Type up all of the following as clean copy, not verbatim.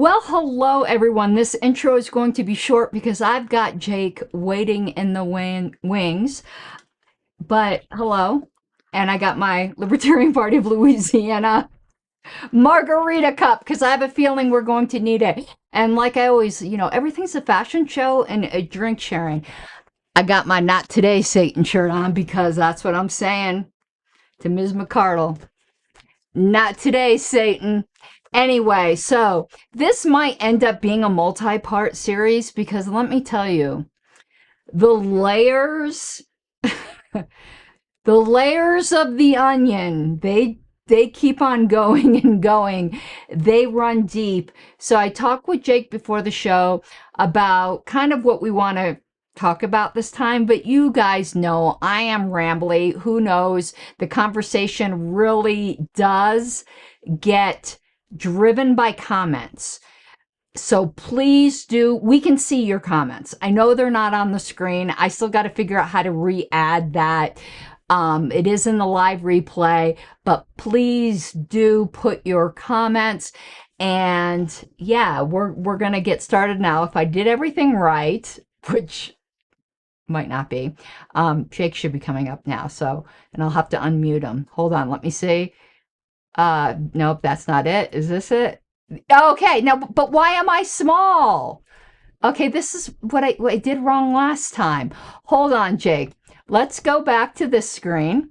Well, hello everyone. This intro is going to be short because I've got Jake waiting in the wings. But hello. And I got my Libertarian Party of Louisiana margarita cup because I have a feeling we're going to need it. And like I always, everything's a fashion show and a drink sharing. I got my Not Today Satan shirt on because that's what I'm saying to Ms. McArdle. Not today, Satan. Anyway, so this might end up being a multi-part series because let me tell you, the layers, the layers of the onion, they keep on going and going. They run deep. So I talked with Jake before the show about kind of what we want to talk about this time, but you guys know I am rambly. Who knows? The conversation really does get driven by comments. So please do, we can see your comments. I know they're not on the screen. I still got to figure out how to re-add that. It is in the live replay, but please do put your comments. And yeah, we're going to get started now. If I did everything right, which might not be, Jake should be coming up now. So, and I'll have to unmute him. Hold on. Let me see. Nope, that's not it. Is this it? Okay, now, but why am I small? Okay, this is what I did wrong last time. Hold on, Jake. Let's go back to this screen.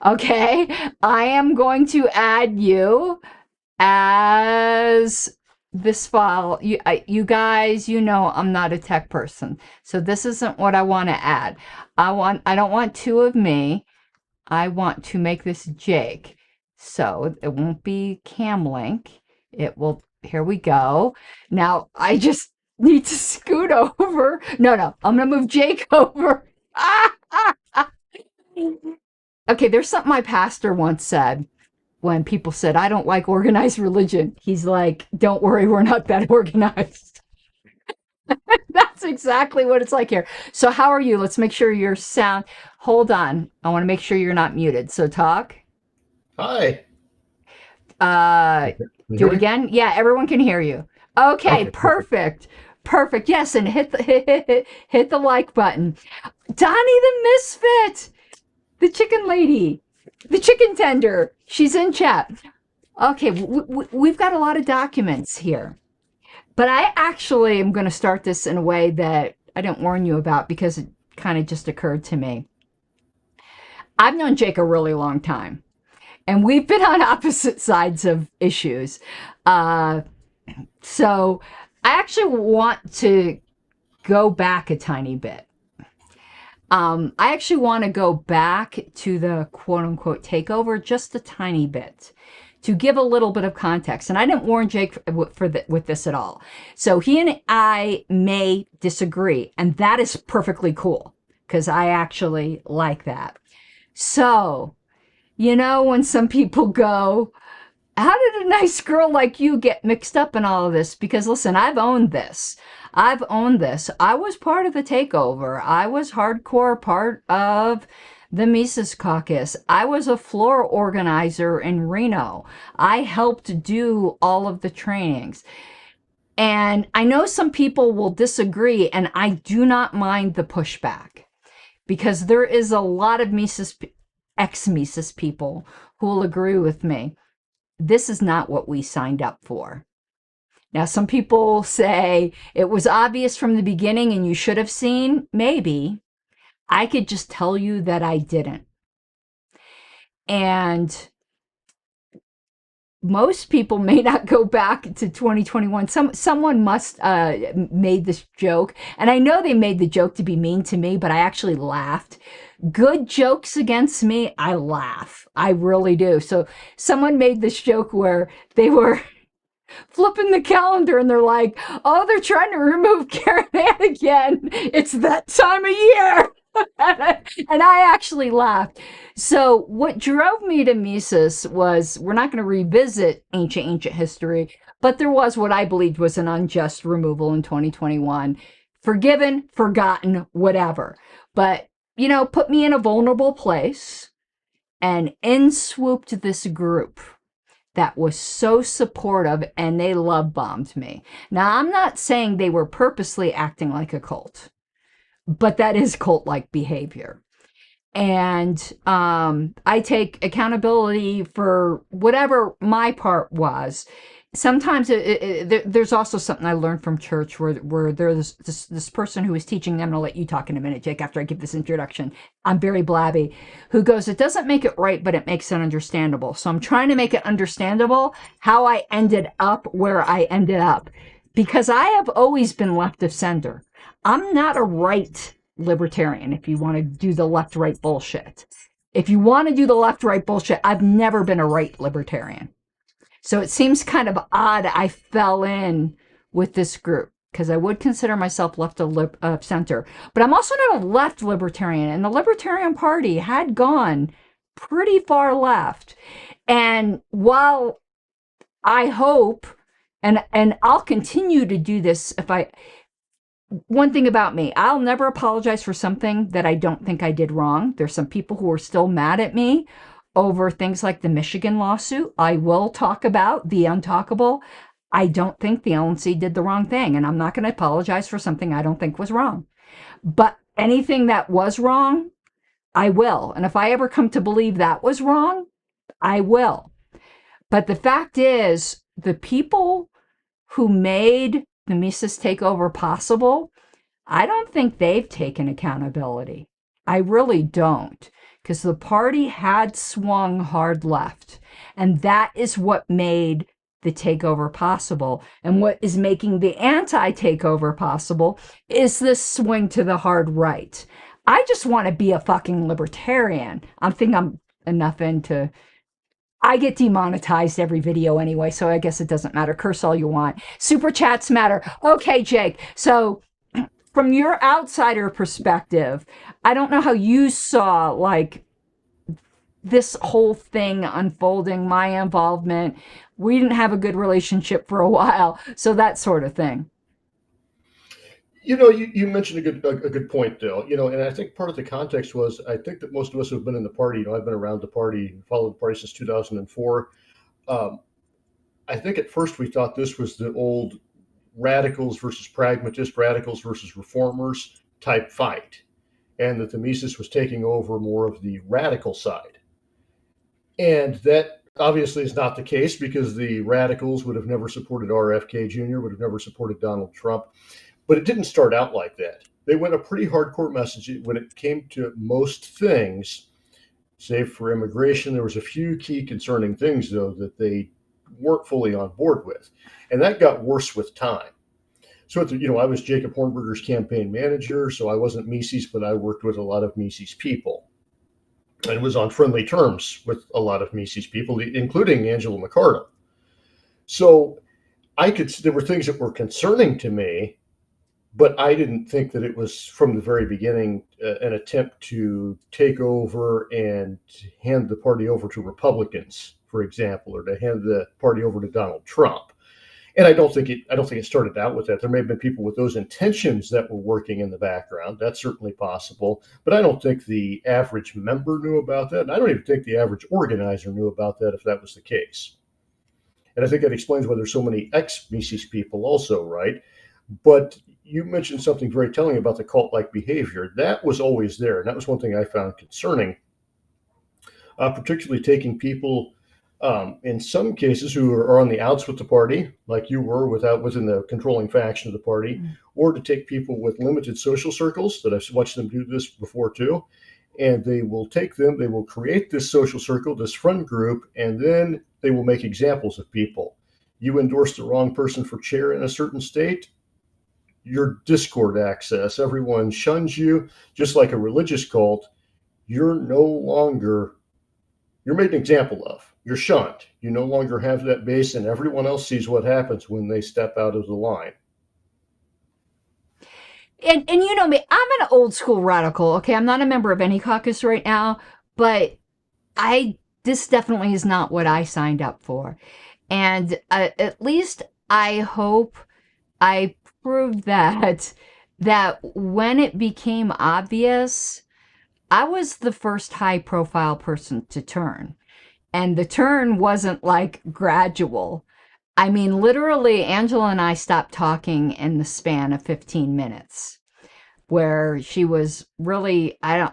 Okay, I am going to add you as this file. You guys, I'm not a tech person, so this isn't what I want to add. I don't want two of me. I want to make this Jake. So it won't be Camlink. It will, here we go. Now I just need to scoot over. No, I'm going to move Jake over. Okay, there's something my pastor once said when people said, I don't like organized religion. He's like, don't worry, we're not that organized. That's exactly what it's like here. So how are you? Let's make sure your sound, hold on. I want to make sure you're not muted. So talk. Hi. Do it again. Yeah, everyone can hear you. Okay, perfect. Perfect. Yes, and hit the like button. Donnie the Misfit, the chicken lady, the chicken tender. She's in chat. Okay, we've got a lot of documents here. But I actually am going to start this in a way that I didn't warn you about because it kind of just occurred to me. I've known Jake a really long time. And we've been on opposite sides of issues. So I actually want to go back a tiny bit. I actually want to go back to the quote-unquote takeover just a tiny bit to give a little bit of context. And I didn't warn Jake with this at all. So he and I may disagree, and that is perfectly cool because I actually like that. So, when some people go, how did a nice girl like you get mixed up in all of this? Because listen, I've owned this. I was part of the takeover. I was hardcore part of the Mises Caucus. I was a floor organizer in Reno. I helped do all of the trainings. And I know some people will disagree, and I do not mind the pushback because there is a lot of ex-Mises people who will agree with me. This is not what we signed up for. Now, some people say it was obvious from the beginning and you should have seen. Maybe. I could just tell you that I didn't. And most people may not go back to 2021. Someone must made this joke. And I know they made the joke to be mean to me, but I actually laughed. Good jokes against me, I laugh. I really do. So someone made this joke where they were flipping the calendar and they're like, oh, they're trying to remove Karen Ann again. It's that time of year. And I actually laughed. So what drove me to Mises was, we're not going to revisit ancient history, but there was what I believed was an unjust removal in 2021. Forgiven, forgotten, whatever. But, put me in a vulnerable place, and in swooped this group that was so supportive, and they love bombed me. Now, I'm not saying they were purposely acting like a cult, but that is cult-like behavior. And I take accountability for whatever my part was. Sometimes there's also something I learned from church where there's this person who was teaching them, and I'll let you talk in a minute, Jake, after I give this introduction. I'm very blabby, who goes, it doesn't make it right, but it makes it understandable. So I'm trying to make it understandable how I ended up where I ended up, because I have always been left of center. I'm not a right libertarian, if you want to do the left-right bullshit. If you want to do the left-right bullshit, I've never been a right libertarian. So it seems kind of odd I fell in with this group, because I would consider myself left of center. But I'm also not a left libertarian, and the Libertarian Party had gone pretty far left. And while I hope, and I'll continue to do this if I... One thing about me, I'll never apologize for something that I don't think I did wrong. There's some people who are still mad at me over things like the Michigan lawsuit. I will talk about the untalkable. I don't think the LNC did the wrong thing, and I'm not going to apologize for something I don't think was wrong. But anything that was wrong, I will. And if I ever come to believe that was wrong, I will. But the fact is, the people who made the Mises takeover possible, I don't think they've taken accountability. I really don't, because the party had swung hard left, and that is what made the takeover possible. And what is making the anti-takeover possible is this swing to the hard right. I just want to be a fucking libertarian. I think I'm enough into... I get demonetized every video anyway, so I guess it doesn't matter. Curse all you want. Super chats matter. Okay, Jake. So from your outsider perspective, I don't know how you saw like this whole thing unfolding, my involvement. We didn't have a good relationship for a while, so that sort of thing. You mentioned a good point, Dale. And I think part of the context was, I think that most of us who have been in the party, I've been around the party, followed the party since 2004. I think at first we thought this was the old radicals versus pragmatists, radicals versus reformers type fight, and that the Mises was taking over more of the radical side. And that obviously is not the case, because the radicals would have never supported RFK Jr., would have never supported Donald Trump. But it didn't start out like that. They went a pretty hardcore message when it came to most things, save for immigration. There was a few key concerning things, though, that they weren't fully on board with. And that got worse with time. So, I was Jacob Hornberger's campaign manager, so I wasn't Mises, but I worked with a lot of Mises people. And was on friendly terms with a lot of Mises people, including Angela McArdle. So there were things that were concerning to me, but I didn't think that it was from the very beginning an attempt to take over and hand the party over to Republicans, for example, or to hand the party over to Donald Trump. And I don't think it started out with that. There may have been people with those intentions that were working in the background. That's certainly possible. But I don't think the average member knew about that. And I don't even think the average organizer knew about that, if that was the case. And I think that explains why there's so many ex-Mises people also, right? But you mentioned something very telling about the cult-like behavior. That was always there. And that was one thing I found concerning, particularly taking people, in some cases, who are on the outs with the party, like you were within the controlling faction of the party, or to take people with limited social circles, that I've watched them do this before too. And they will create this social circle, this friend group, and then they will make examples of people. You endorse the wrong person for chair in a certain state, your Discord access, everyone shuns you, just like a religious cult. You're made an example of. You're shunned. You no longer have that base, and everyone else sees what happens when they step out of the line. And you know me, I'm an old school radical. Okay, I'm not a member of any caucus right now, but this definitely is not what I signed up for. And at least I hope I proved that when it became obvious, I was the first high profile person to turn. And the turn wasn't like gradual. I mean, literally, Angela and I stopped talking in the span of 15 minutes, where she was really, I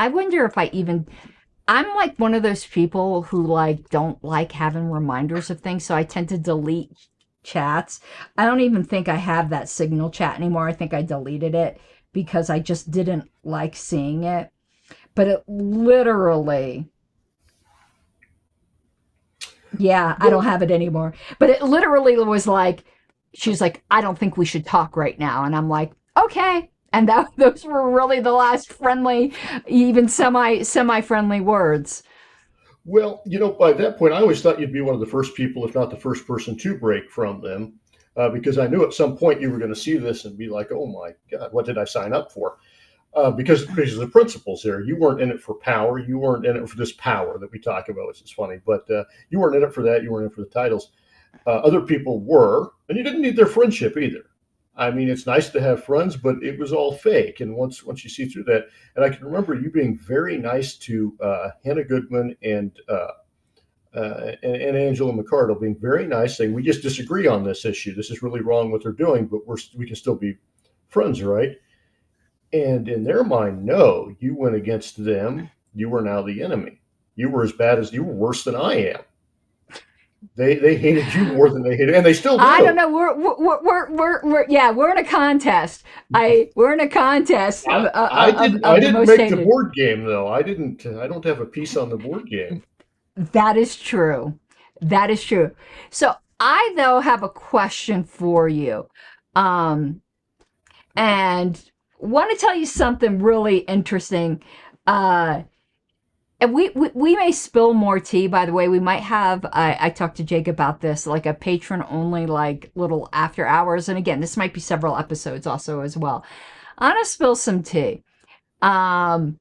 wonder if I even, I'm like one of those people who like don't like having reminders of things, so I tend to delete chats. I don't even think I have that Signal chat anymore. I think I deleted it because I just didn't like seeing it. But it literally, yeah, I don't Well, have it anymore. But it literally was like, she's like, I don't think we should talk right now. And I'm like, okay. And those were really the last friendly, even semi friendly words. well, by that point, I always thought you'd be one of the first people, if not the first person, to break from them, because I knew at some point you were going to see this and be like, "Oh my God, what did I sign up for?" Because of the principles there. You weren't in it for power. You weren't in it for this power that we talk about, which is funny. But you weren't in it for that. You weren't in it for the titles. Other people were, and you didn't need their friendship either. I mean, it's nice to have friends, but it was all fake. And once you see through that, and I can remember you being very nice to Hannah Goodman and Angela McArdle, being very nice, saying we just disagree on this issue. This is really wrong what they're doing, but we can still be friends, right? And in their mind, no, you went against them. You were now the enemy. You were as bad as you were worse than I am. They hated you more than they hated, and they still I don't do. know. Yeah, we're in a contest. We're in a contest I of the didn't most make the hated. board game though. I didn't. I don't have a piece on the board game. That is true. That is true. So I though have a question for you. Um, and want to tell you something really interesting. Uh, and we may spill more tea, by the way. We might have, I talked to Jake about this, like a patron only, like little after hours. And again, this might be several episodes also as well. I'm going to spill some tea. Um,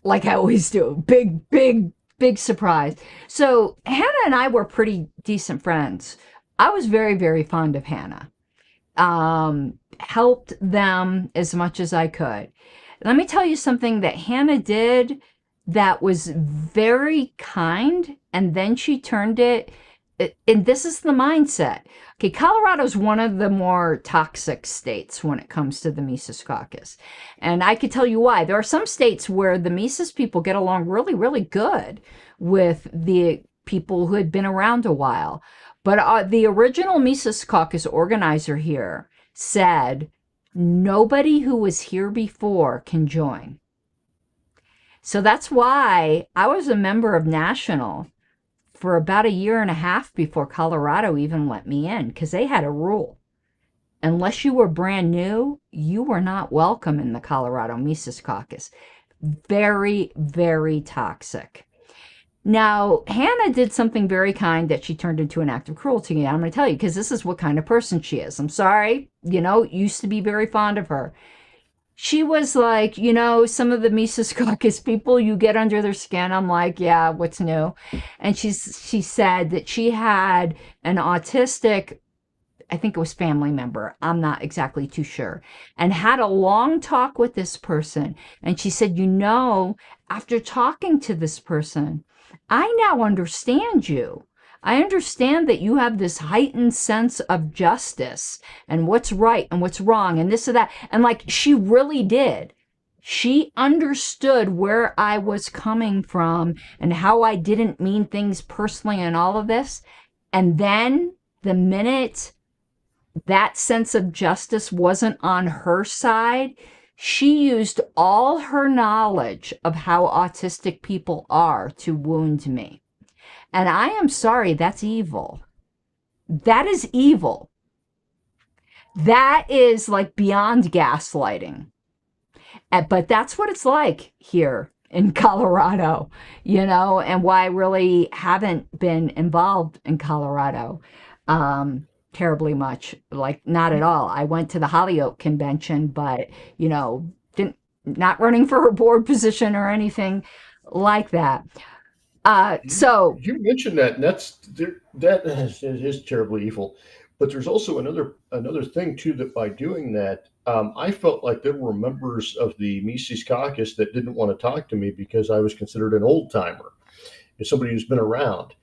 like I always do. Big surprise. So Hannah and I were pretty decent friends. I was very, very fond of Hannah. Helped them as much as I could. Let me tell you something that Hannah did that was very kind, and then she turned it. And this is the mindset. Okay, Colorado's one of the more toxic states when it comes to the Mises Caucus. And I could tell you why. There are some states where the Mises people get along really, really good with the people who had been around a while. But the original Mises Caucus organizer here said, nobody who was here before can join. So that's why I was a member of National for about a year and a half before Colorado even let me in, because they had a rule. Unless you were brand new, you were not welcome in the Colorado Mises Caucus. Very, very toxic. Now, Hannah did something very kind that she turned into an act of cruelty. And I'm going to tell you, because this is what kind of person she is. I'm sorry, used to be very fond of her. She was like, some of the Mises Caucus people, you get under their skin. I'm like, yeah, what's new? And she said that she had an autistic, I think it was family member, I'm not exactly too sure, and had a long talk with this person. And she said, after talking to this person, I now understand you. I understand that you have this heightened sense of justice and what's right and what's wrong and this or that. And like, she really did. She understood where I was coming from and how I didn't mean things personally and all of this. And then the minute that sense of justice wasn't on her side, she used all her knowledge of how autistic people are to wound me. And I am sorry, that's evil. That is evil. That is like beyond gaslighting. But that's what it's like here in Colorado, and why I really haven't been involved in Colorado terribly much. Like, not at all. I went to the Hollyoak convention, but, didn't, not running for a board position or anything like that. So You mentioned that, and that is terribly evil. But there's also another thing too, that by doing that, I felt like there were members of the Mises Caucus that didn't want to talk to me because I was considered an old timer. as somebody who's been around.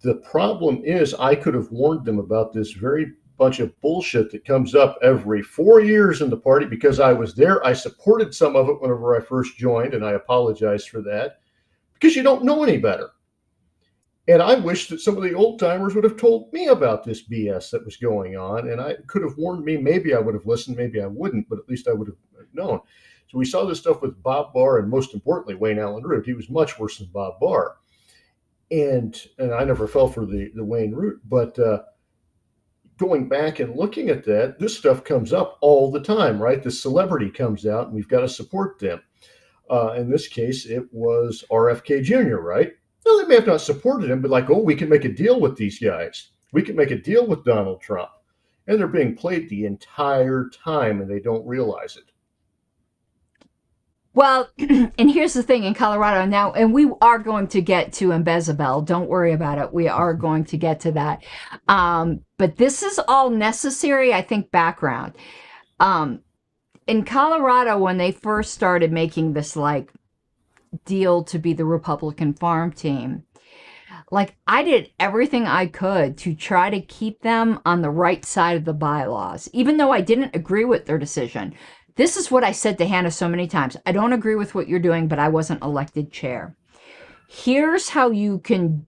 The problem is I could have warned them about this very bunch of bullshit that comes up every 4 years in the party because I was there. I supported some of it whenever I first joined, and I apologize for that because you don't know any better. And I wish that some of the old timers would have told me about this BS that was going on. And I could have warned me. Maybe I would have listened. Maybe I wouldn't, but at least I would have known. So we saw this stuff with Bob Barr and most importantly, Wayne Allen Root. He was much worse than Bob Barr. And I never fell for the Wayne Root. But going back and looking at that, this stuff comes up all the time, right? The celebrity comes out and we've got to support them. In this case, it was RFK Jr., right? Well, they may have not supported him, but like, oh, we can make a deal with these guys. We can make a deal with Donald Trump. And they're being played the entire time, and they don't realize it. Well, and here's the thing in Colorado now, and we are going to get to Embezzlement. Don't worry about it. We are going to get to that. But this is all necessary, I think, background. In Colorado, when they first started making this like deal to be the Republican farm team, like I did everything I could to try to keep them on the right side of the bylaws, even though I didn't agree with their decision. This is what I said to Hannah so many times. I don't agree with what you're doing, but I wasn't elected chair. Here's how you can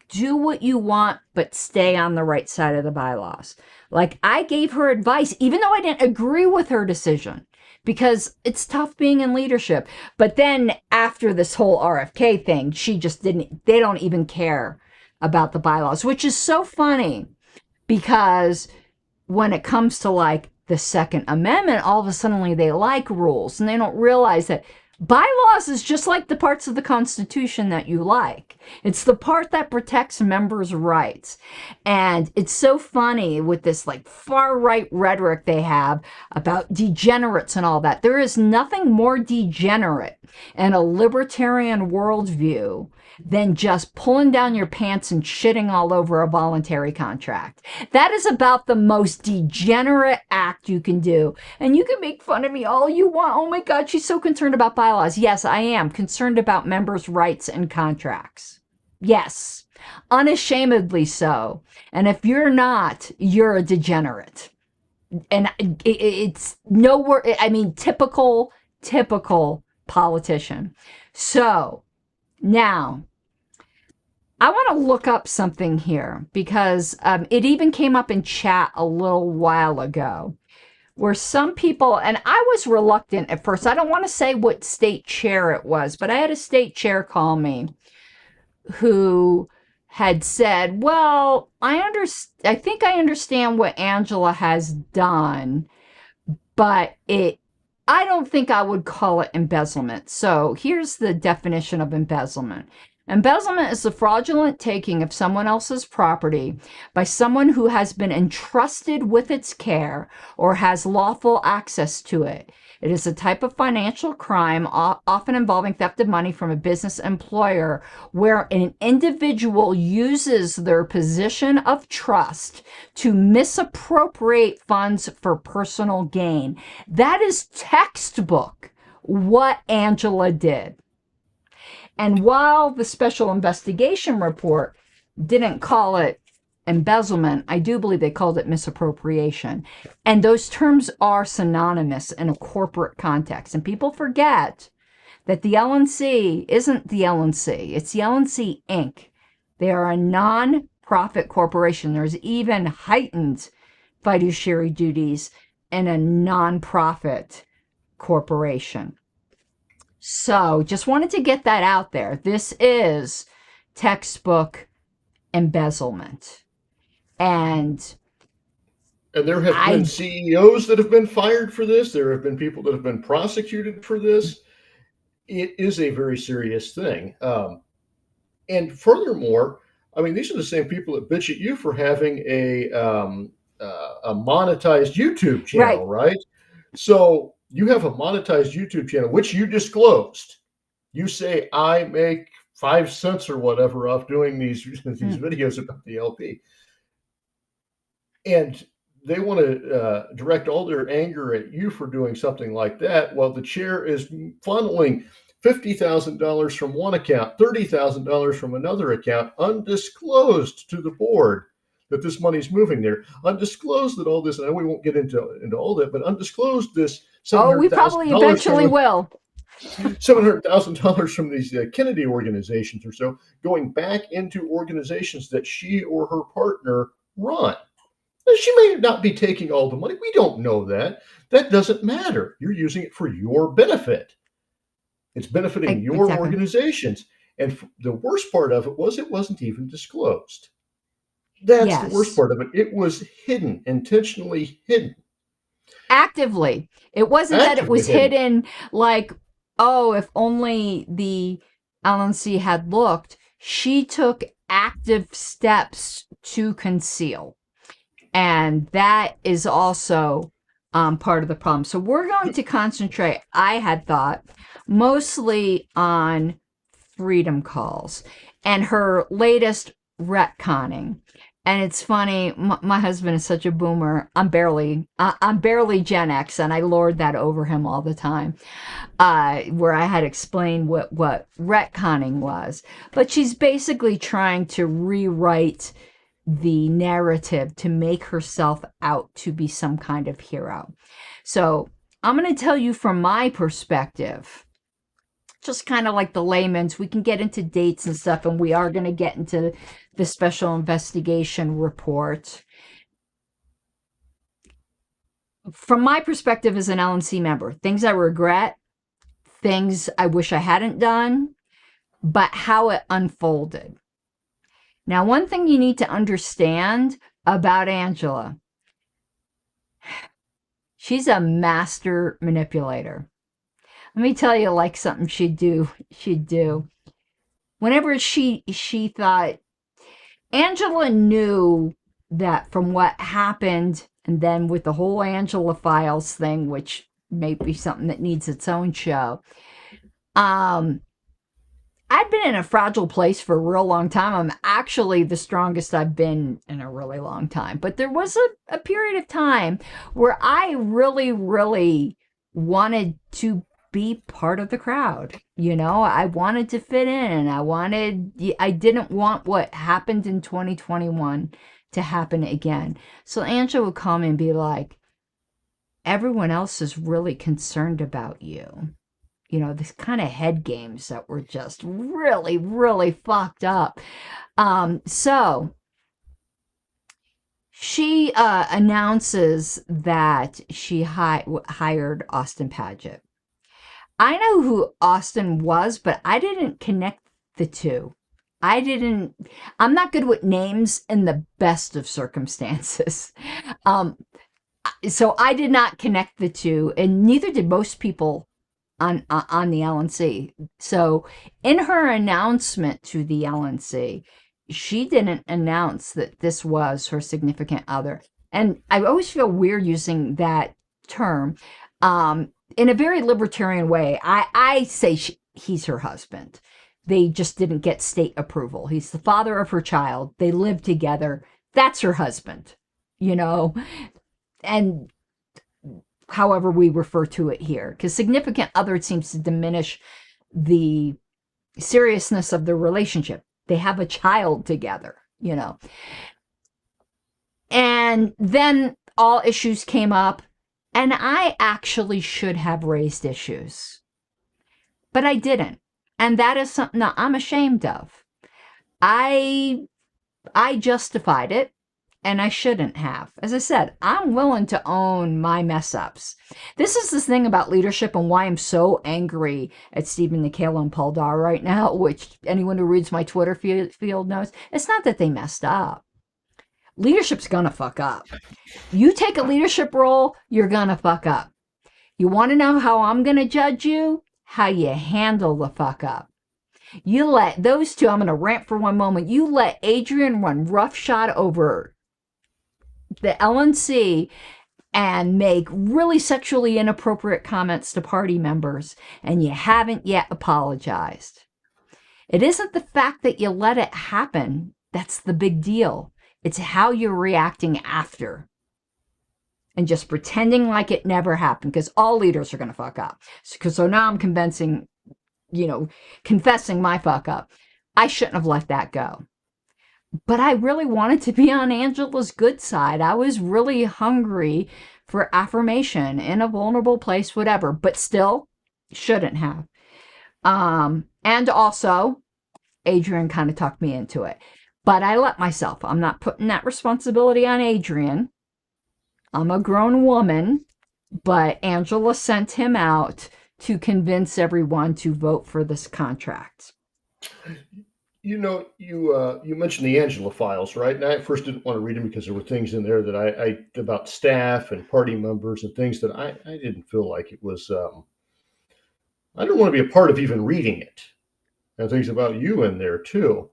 do what you want, but stay on the right side of the bylaws. Like I gave her advice, even though I didn't agree with her decision, because it's tough being in leadership. But then after this whole RFK thing, she just didn't, they don't even care about the bylaws, which is so funny because when it comes to like the Second Amendment, all of a sudden they like rules and they don't realize that bylaws is just like the parts of the Constitution that you like. It's the part that protects members' rights. And it's so funny with this like far right rhetoric they have about degenerates and all that. There is nothing more degenerate in a libertarian worldview than just pulling down your pants and shitting all over a voluntary contract. That is about the most degenerate act you can do. And you can make fun of me all you want. Oh my God, she's so concerned about bylaws. Yes, I am concerned about members' rights and contracts. Yes, unashamedly so. And if you're not, you're a degenerate. And it's nowhere, I mean, typical politician. So now, I want to look up something here because it even came up in chat a little while ago where some people, and I was reluctant at first. I don't want to say what state chair it was, but I had a state chair call me who had said, well, I think I understand what Angela has done, but I don't think I would call it embezzlement. So here's the definition of embezzlement. Embezzlement is the fraudulent taking of someone else's property by someone who has been entrusted with its care or has lawful access to it. It is a type of financial crime, often involving theft of money from a business employer, where an individual uses their position of trust to misappropriate funds for personal gain. That is textbook what Angela did. And while the special investigation report didn't call it embezzlement, I do believe they called it misappropriation. And those terms are synonymous in a corporate context. And people forget that the LNC isn't the LNC. It's the LNC Inc. They are a non-profit corporation. There's even heightened fiduciary duties in a non-profit corporation. So just wanted to get that out there. This is textbook embezzlement. And there have been CEOs that have been fired for this. There have been people that have been prosecuted for this. It is a very serious thing. And furthermore, I mean, these are the same people that bitch at you for having a monetized YouTube channel, right? So you have a monetized YouTube channel, which you disclosed. You say, I make 5 cents or whatever off doing these videos about the LP. And they want to direct all their anger at you for doing something like that, while the chair is funneling $50,000 from one account, $30,000 from another account, undisclosed to the board that this money's moving there. Undisclosed that all this, and we won't get into all that, but undisclosed this Oh, we probably eventually will. $700,000 from these Kennedy organizations or so going back into organizations that she or her partner run. Now, she may not be taking all the money. We don't know that. That doesn't matter. You're using it for your benefit. It's benefiting your Exactly. Organizations. And the worst part of it wasn't even disclosed. That's the worst part of it. It was hidden, intentionally hidden. Actively. It wasn't that it was hidden like, oh, if only the LNC had looked. She took active steps to conceal. And that is also part of the problem. So we're going to concentrate, I had thought, mostly on Freedom Calls and her latest retconning. And it's funny, my husband is such a boomer. I'm barely Gen X, and I lord that over him all the time, where I had explained what retconning was. But she's basically trying to rewrite the narrative to make herself out to be some kind of hero. So I'm going to tell you from my perspective, just kind of like the layman's. We can get into dates and stuff, and we are going to get into the special investigation report. From my perspective as an LNC member, things I regret, things I wish I hadn't done, but how it unfolded. Now, one thing you need to understand about Angela, she's a master manipulator. Let me tell you, like, something she'd do. Whenever she thought, Angela knew that from what happened, and then with the whole Angela Files thing, which may be something that needs its own show, I'd been in a fragile place for a real long time. I'm actually the strongest I've been in a really long time. But there was a period of time where I really, really wanted to be part of the crowd. You know, I wanted to fit in. I didn't want what happened in 2021 to happen again. So Angela would come and be like, everyone else is really concerned about you. You know, this kind of head games that were just really, really fucked up. So she announces that she hired Austin Padgett. I know who Austin was, but I didn't connect the two. I'm not good with names in the best of circumstances. So I did not connect the two, and neither did most people on the LNC. So in her announcement to the LNC, she didn't announce that this was her significant other. And I always feel weird using that term. In a very libertarian way, I say he's her husband. They just didn't get state approval. He's the father of her child. They live together. That's her husband, you know? And however we refer to it here, because significant other seems to diminish the seriousness of the relationship. They have a child together, you know. And then all issues came up, and I actually should have raised issues, but I didn't. And that is something that I'm ashamed of. I justified it. And I shouldn't have. As I said, I'm willing to own my mess ups. This is the thing about leadership and why I'm so angry at Stephen Nikhil and Paul Dar right now, which anyone who reads my Twitter field knows. It's not that they messed up. Leadership's gonna fuck up. You take a leadership role, you're gonna fuck up. You want to know how I'm gonna judge you? How you handle the fuck up. You let those two, I'm gonna rant for one moment. You let Adrian run roughshod over the LNC and make really sexually inappropriate comments to party members, and you haven't yet apologized. It isn't the fact that you let it happen that's the big deal. It's how you're reacting after and just pretending like it never happened, because all leaders are going to fuck up. So now I'm convincing confessing my fuck up. I shouldn't have let that go. But I really wanted to be on Angela's good side. I was really hungry for affirmation in a vulnerable place, whatever, but still shouldn't have. And also, Adrian kind of talked me into it. But I let myself. I'm not putting that responsibility on Adrian. I'm a grown woman, but Angela sent him out to convince everyone to vote for this contract. You mentioned the Angela files, right? And I at first didn't want to read them because there were things in there that I about staff and party members and things that I didn't feel like it was. I didn't want to be a part of even reading it, and things about you in there too.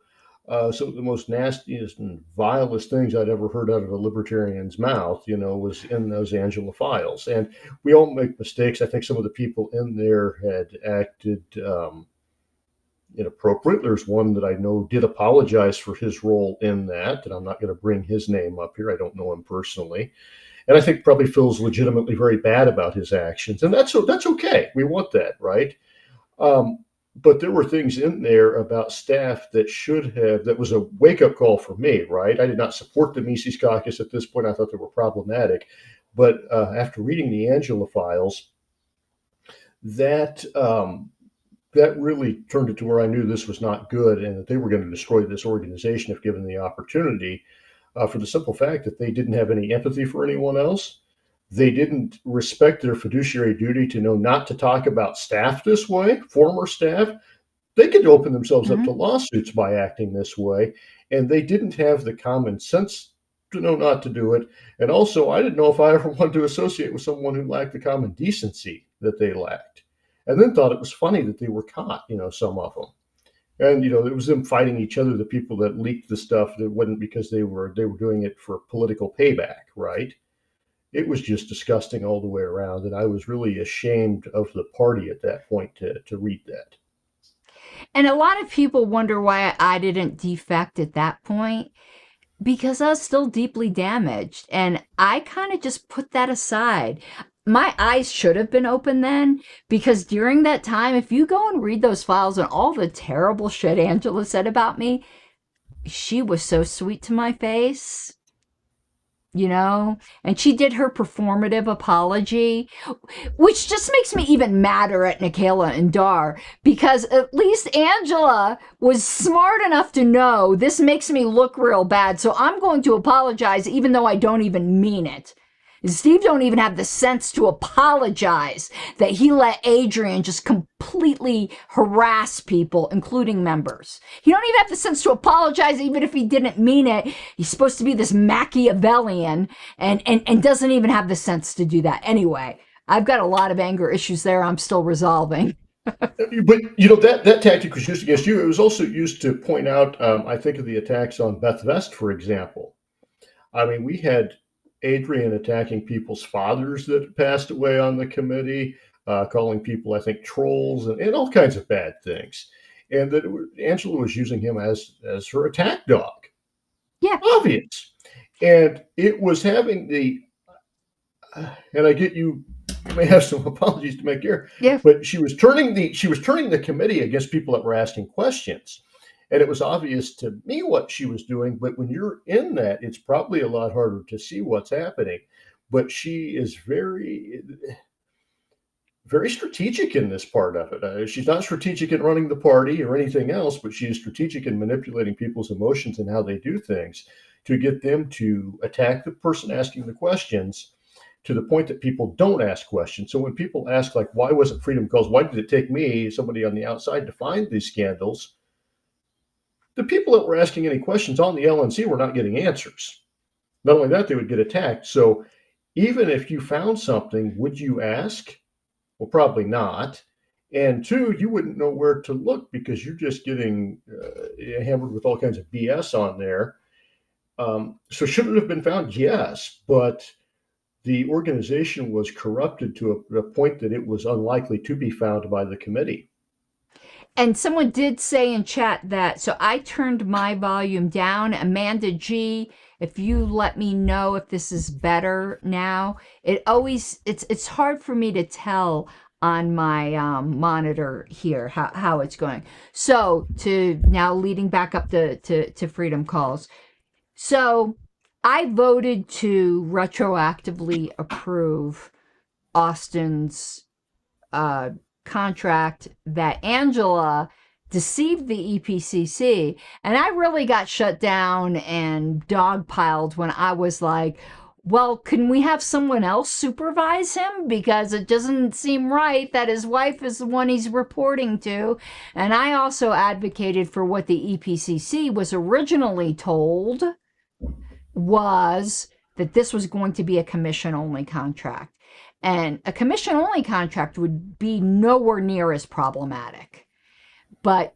Some of the most nastiest and vilest things I'd ever heard out of a libertarian's mouth, was in those Angela files. And we all make mistakes. I think some of the people in there had acted inappropriate. There's one that I know did apologize for his role in that, and I'm not going to bring his name up here. I don't know him personally. And I think probably feels legitimately very bad about his actions. And that's okay. We want that, right? But there were things in there about staff that was a wake-up call for me, right? I did not support the Mises Caucus at this point. I thought they were problematic. But after reading the Angela files, that really turned it to where I knew this was not good and that they were going to destroy this organization if given the opportunity, for the simple fact that they didn't have any empathy for anyone else. They didn't respect their fiduciary duty to know not to talk about staff this way, former staff. They could open themselves up to lawsuits by acting this way. And they didn't have the common sense to know not to do it. And also, I didn't know if I ever wanted to associate with someone who lacked the common decency that they lacked. And then thought it was funny that they were caught, some of them. And, it was them fighting each other, the people that leaked the stuff. That wasn't because they were doing it for political payback, right? It was just disgusting all the way around. And I was really ashamed of the party at that point to read that. And a lot of people wonder why I didn't defect at that point, because I was still deeply damaged. And I kind of just put that aside. My eyes should have been open then, because during that time, if you go and read those files and all the terrible shit Angela said about me, she was so sweet to my face. And she did her performative apology, which just makes me even madder at Nikayla and Dar, because at least Angela was smart enough to know this makes me look real bad, so I'm going to apologize even though I don't even mean it. Steve don't even have the sense to apologize that he let Adrian just completely harass people, including members. He don't even have the sense to apologize even if he didn't mean it. He's supposed to be this Machiavellian and doesn't even have the sense to do that. Anyway, I've got a lot of anger issues there I'm still resolving. But that tactic was used against you. It was also used to point out, I think of the attacks on Beth Vest, for example. I mean, we had Adrian attacking people's fathers that passed away on the committee, calling people, I think, trolls and all kinds of bad things. And that Angela was using him as her attack dog. Yeah. Obvious. And it was having and I get you may have some apologies to make here. Yeah. But she was turning the committee against people that were asking questions. And it was obvious to me what she was doing, but when you're in that, it's probably a lot harder to see what's happening. But she is very, very strategic in this part of it. She's not strategic in running the party or anything else, but she is strategic in manipulating people's emotions and how they do things to get them to attack the person asking the questions to the point that people don't ask questions. So when people ask, like, why wasn't freedom calls? Why did it take me, somebody on the outside, to find these scandals? The people that were asking any questions on the LNC were not getting answers. Not only that, they would get attacked. So even if you found something, would you ask? Well, probably not. And two, you wouldn't know where to look because you're just getting hammered with all kinds of BS on there. So should it have been found? Yes. But the organization was corrupted to a point that it was unlikely to be found by the committee. And someone did say in chat that, so I turned my volume down. Amanda G, if you let me know if this is better now. It's hard for me to tell on my monitor here how it's going. So to now leading back up to freedom calls. So I voted to retroactively approve Austin's contract that Angela deceived the EPCC. And I really got shut down and dogpiled when I was like, well, can we have someone else supervise him? Because it doesn't seem right that his wife is the one he's reporting to. And I also advocated for what the EPCC was originally told was that this was going to be a commission-only contract. And a commission-only contract would be nowhere near as problematic. But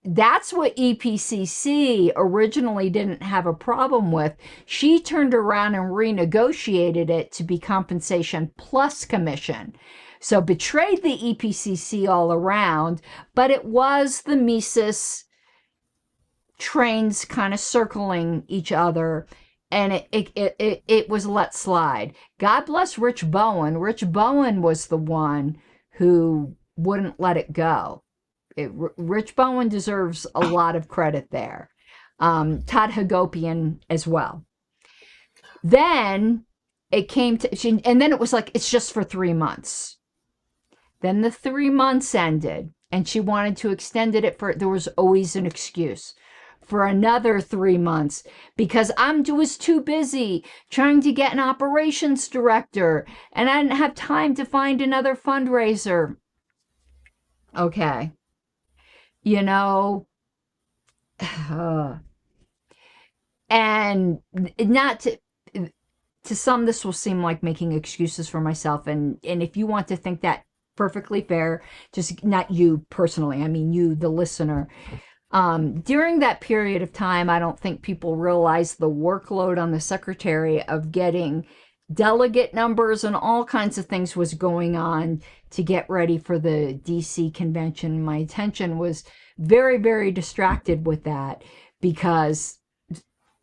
that's what EPCC originally didn't have a problem with. She turned around and renegotiated it to be compensation plus commission. So betrayed the EPCC all around, but it was the Mises trains kind of circling each other, and it was let slide. God bless Rich Bowen. Rich Bowen was the one who wouldn't let it go. Rich Bowen deserves a lot of credit there. Todd Hagopian as well. Then it came to, and then it was like, it's just for 3 months. Then the 3 months ended, and she wanted to extend it for, there was always an excuse, for another 3 months because I was too busy trying to get an operations director and I didn't have time to find another fundraiser. Okay. You know, and not to some, this will seem like making excuses for myself. And if you want to think that, perfectly fair, just not you personally, I mean you, the listener. During that period of time, I don't think people realized the workload on the secretary of getting delegate numbers and all kinds of things was going on to get ready for the DC convention. My attention was very, very distracted with that because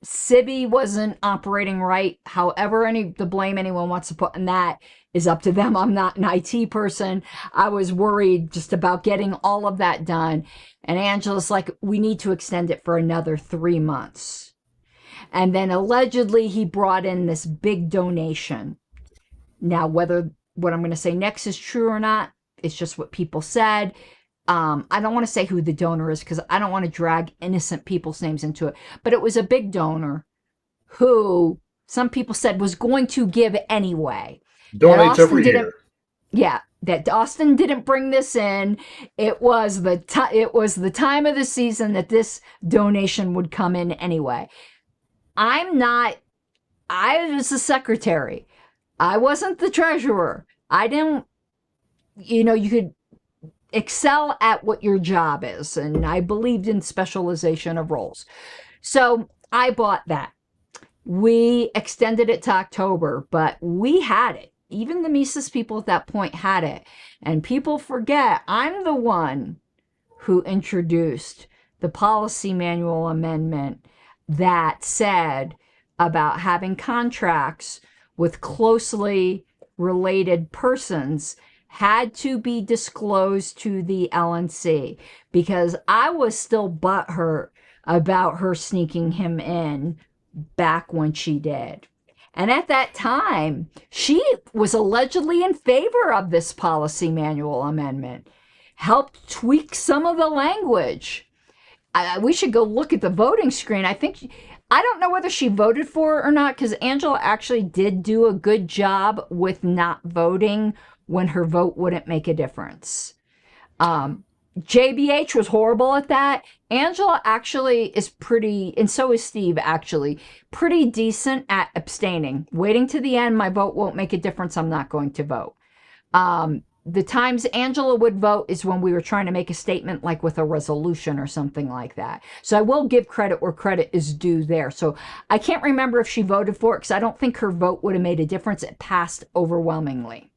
Sibby wasn't operating right. However, the blame anyone wants to put on that is up to them. I'm not an IT person. I was worried just about getting all of that done. And Angela's like, we need to extend it for another 3 months. And then allegedly he brought in this big donation. Now, whether what I'm going to say next is true or not, it's just what people said. I don't want to say who the donor is because I don't want to drag innocent people's names into it. But it was a big donor who some people said was going to give anyway. Donates every year. Yeah, that Austin didn't bring this in. It was the time of the season that this donation would come in anyway. I was the secretary. I wasn't the treasurer. I didn't, you could excel at what your job is. And I believed in specialization of roles. So I bought that. We extended it to October, but we had it. Even the Mises people at that point had it. And people forget, I'm the one who introduced the policy manual amendment that said about having contracts with closely related persons had to be disclosed to the LNC because I was still butthurt about her sneaking him in back when she did. And at that time, she was allegedly in favor of this policy manual amendment, helped tweak some of the language. We should go look at the voting screen. I don't know whether she voted for it or not because Angela actually did do a good job with not voting when her vote wouldn't make a difference. JBH was horrible at that. Angela actually is pretty, and so is Steve actually, pretty decent at abstaining. Waiting to the end, my vote won't make a difference, I'm not going to vote. The times Angela would vote is when we were trying to make a statement like with a resolution or something like that. So I will give credit where credit is due there. So I can't remember if she voted for it because I don't think her vote would have made a difference. It passed overwhelmingly.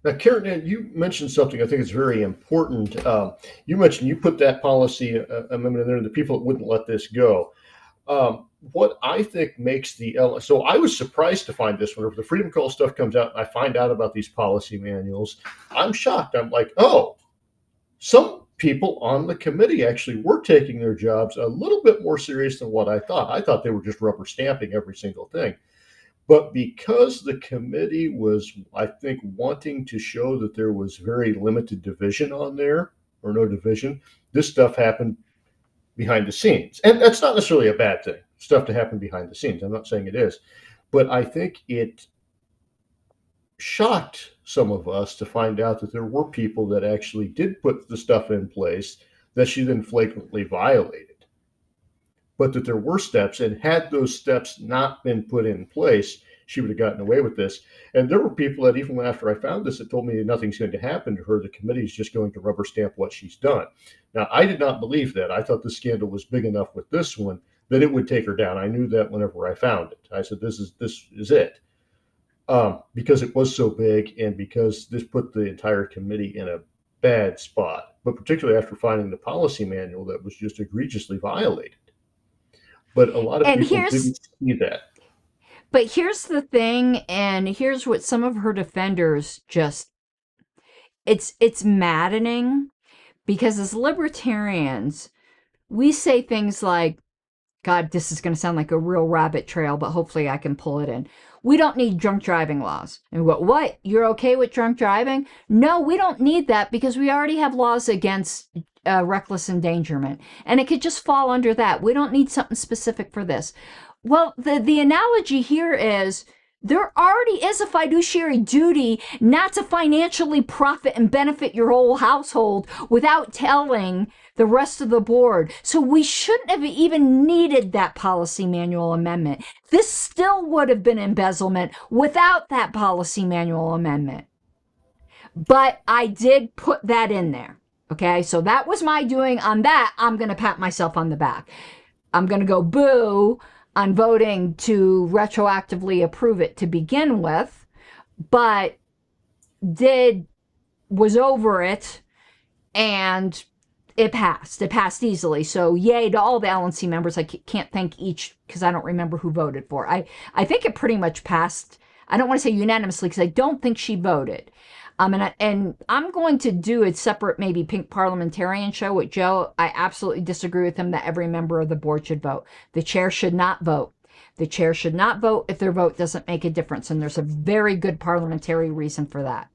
Now, Karen, you mentioned something I think is very important. You mentioned you put that policy amendment in there, and the people that wouldn't let this go. what I think makes so I was surprised to find this whenever the Freedom Call stuff comes out and I find out about these policy manuals. I'm shocked. I'm like, oh, some people on the committee actually were taking their jobs a little bit more serious than what I thought. I thought they were just rubber stamping every single thing. But because the committee was, I think, wanting to show that there was very limited division on there, or no division, this stuff happened behind the scenes. And that's not necessarily a bad thing, stuff to happen behind the scenes. I'm not saying it is. But I think it shocked some of us to find out that there were people that actually did put the stuff in place that she then flagrantly violated. But that there were steps, and had those steps not been put in place, she would have gotten away with this. And there were people that even after I found this, that told me nothing's going to happen to her. The committee is just going to rubber stamp what she's done. Now, I did not believe that. I thought the scandal was big enough with this one that it would take her down. I knew that whenever I found it. I said, this is it. Because it was so big, and because this put the entire committee in a bad spot, but particularly after finding the policy manual that was just egregiously violated. But a lot of And people didn't see that. But here's the thing, and here's what some of her defenders just, it's maddening, because as libertarians, we say things like, God, this is going to sound like a real rabbit trail, but hopefully I can pull it in. We don't need drunk driving laws. And what? You're okay with drunk driving? No, we don't need that, because we already have laws against reckless endangerment. And it could just fall under that. We don't need something specific for this. Well, the analogy here is there already is a fiduciary duty not to financially profit and benefit your whole household without telling the rest of the board. So we shouldn't have even needed that policy manual amendment. This still would have been embezzlement without that policy manual amendment. But I did put that in there. Okay, so that was my doing on that. I'm going to pat myself on the back. I'm going to go boo on voting to retroactively approve it to begin with, but was over it, and it passed. It passed easily. So yay to all the LNC members. I can't thank each because I don't remember who voted for. I think it pretty much passed. I don't want to say unanimously because I don't think she voted. And I'm going to do a separate, maybe Pink Parliamentarian show with Joe. I absolutely disagree with him that every member of the board should vote. The chair should not vote. The chair should not vote if their vote doesn't make a difference. And there's a very good parliamentary reason for that.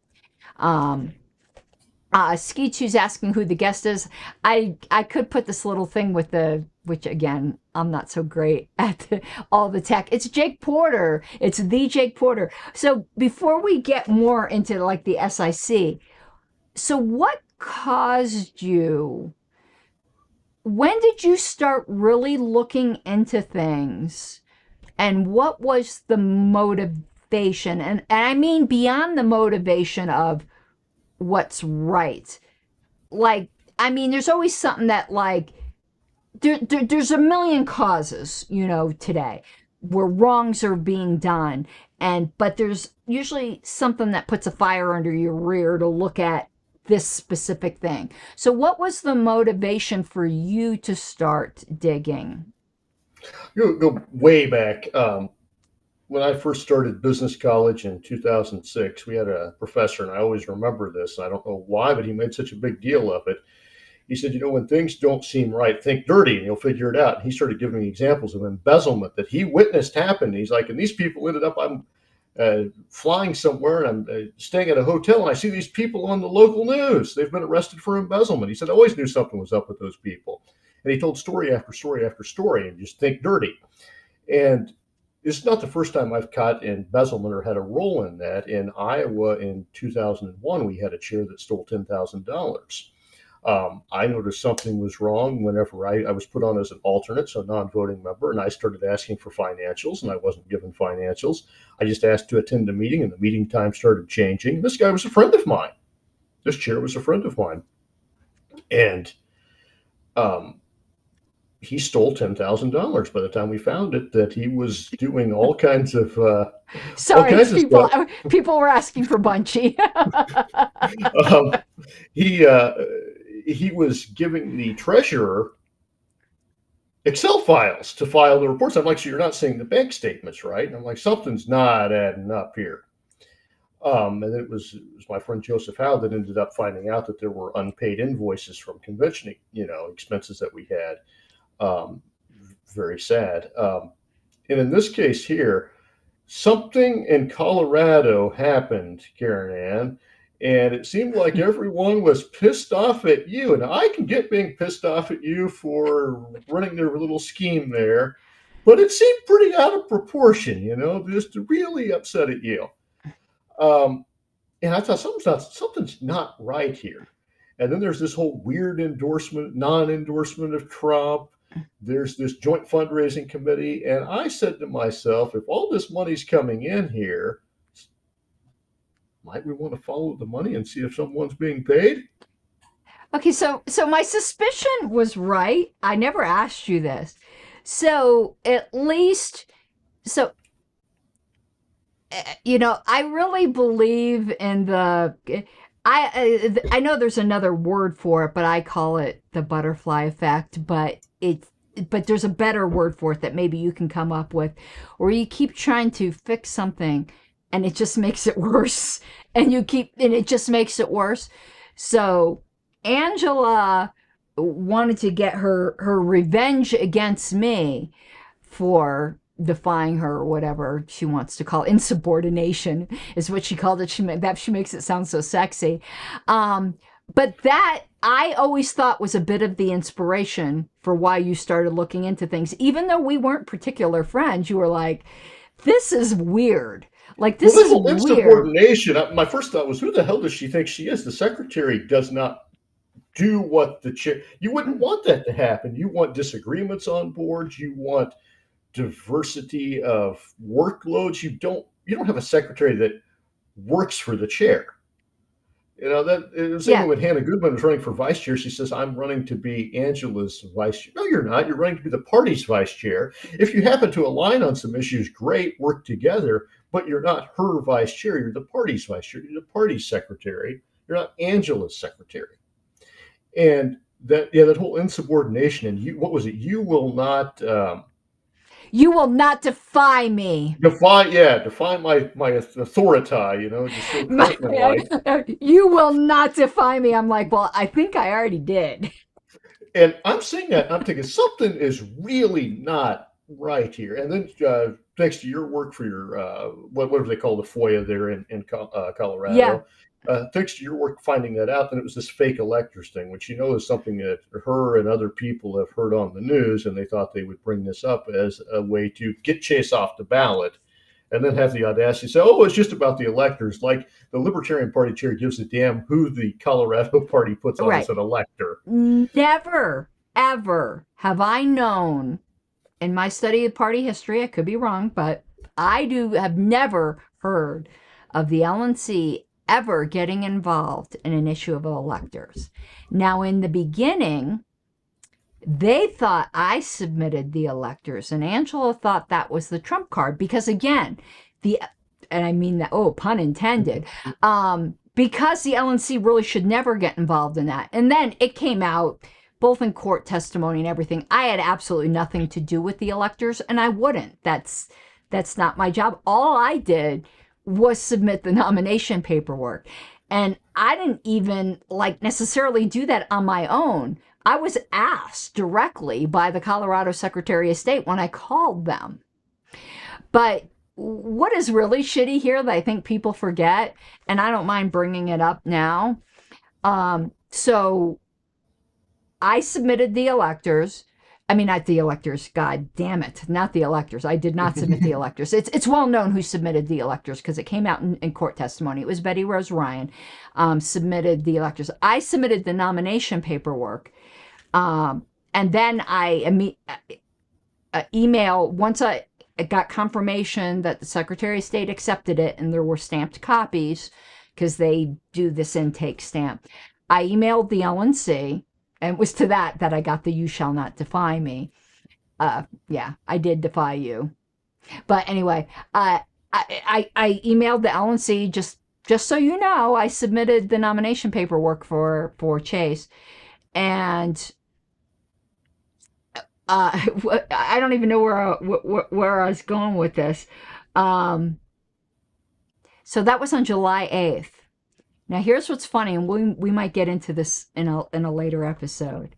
Ski2's asking who the guest is. I could put this little thing with which again, I'm not so great at all the tech. It's Jake Porter. It's the Jake Porter. So before we get more into like the SIC, so what caused you, when did you start really looking into things, and what was the motivation? And I mean beyond the motivation of what's right. Like, I mean, there's always something that like, there's a million causes, today where wrongs are being done. But there's usually something that puts a fire under your rear to look at this specific thing. So what was the motivation for you to start digging? You go way back. When I first started business college in 2006, we had a professor, and I always remember this. I don't know why, but he made such a big deal of it. He said, when things don't seem right, think dirty and you'll figure it out. And he started giving me examples of embezzlement that he witnessed happen. He's like, and these people ended up, I'm flying somewhere and I'm staying at a hotel and I see these people on the local news. They've been arrested for embezzlement. He said, I always knew something was up with those people. And he told story after story after story, and just think dirty. And it's not the first time I've caught embezzlement or had a role in that. In Iowa in 2001, we had a chair that stole $10,000. I noticed something was wrong whenever I was put on as an alternate, so non-voting member, and I started asking for financials, and I wasn't given financials. I just asked to attend a meeting, and the meeting time started changing. This guy was a friend of mine. This chair was a friend of mine. And he stole $10,000 by the time we found it, that he was doing all kinds of Sorry, people were asking for Bunchy. He was giving the treasurer Excel files to file the reports. I'm like, so you're not seeing the bank statements, right? And I'm like, something's not adding up here. And it was my friend Joseph Howe that ended up finding out that there were unpaid invoices from convention, expenses that we had. Um, Very sad. And in this case here, something in Colorado happened, Karen Ann, and it seemed like everyone was pissed off at you. And I can get being pissed off at you for running their little scheme there, but it seemed pretty out of proportion, just really upset at you. Um, and I thought something's not right here. And then there's this whole weird non-endorsement of Trump. There's this joint fundraising committee. And I said to myself, if all this money's coming in here, might we want to follow the money and see if someone's being paid? Okay, so my suspicion was right. I never asked you this. So at least, so I really believe in I know there's another word for it, but I call it the butterfly effect, but there's a better word for it that maybe you can come up with, where you keep trying to fix something and it just makes it worse, and it just makes it worse. So Angela wanted to get her revenge against me for defying her, or whatever she wants to call it. Insubordination is what she called it. She makes it sound so sexy. But that I always thought was a bit of the inspiration for why you started looking into things. Even though we weren't particular friends, you were like, this is weird. Like, this is Political weird. insubordination. My first thought was, who the hell does she think she is? The secretary does not do what the chair. You wouldn't want that to happen. You want disagreements on boards. You want diversity of workloads. You don't have a secretary that works for the chair. That it was even Yeah, when Hannah Goodman was running for vice chair. She says, "I'm running to be Angela's vice chair." No, you're not. You're running to be the party's vice chair. If you happen to align on some issues, great, work together. But you're not her vice chair. You're the party's vice chair. You're the party's secretary. You're not Angela's secretary. And that whole insubordination. And what was it? You will not. you will not defy me. Defy my authority, just so Cartman like. You will not defy me. I'm like, well, I think I already did. And I'm seeing that, and I'm thinking something is really not right here. And then thanks to your work for your whatever they call the FOIA there in Yeah, Colorado, thanks to your work finding that out, then it was this fake electors thing, which is something that her and other people have heard on the news, and they thought they would bring this up as a way to get Chase off the ballot, and then have the audacity to say, "Oh, it's just about the electors." Like the Libertarian Party chair gives a damn who the Colorado Party puts on as right. an elector. Never, ever have I known in my study of party history, I could be wrong, but have never heard of the LNC ever getting involved in an issue of electors. Now, in the beginning, they thought I submitted the electors, and Angela thought that was the trump card because, again, and I mean that, oh, pun intended, because the LNC really should never get involved in that. And then it came out, both in court testimony and everything, I had absolutely nothing to do with the electors, and I wouldn't. That's not my job. All I did was submit the nomination paperwork. And I didn't even necessarily do that on my own. I was asked directly by the Colorado Secretary of State when I called them. But what is really shitty here that I think people forget, and I don't mind bringing it up now. So I submitted the electors. I mean, not the electors. God damn it, not the electors. I did not submit the electors. It's well known who submitted the electors because it came out in court testimony. It was Betty Rose Ryan submitted the electors. I submitted the nomination paperwork, and then I email once I got confirmation that the Secretary of State accepted it and there were stamped copies because they do this intake stamp. I emailed the LNC. And it was to that I got the "you shall not defy me." Yeah, I did defy you. But anyway, I emailed the LNC just so you know, I submitted the nomination paperwork for Chase, and I don't even know where I was going with this. Um, so that was on July 8th. Now here's what's funny, and we might get into this in a later episode.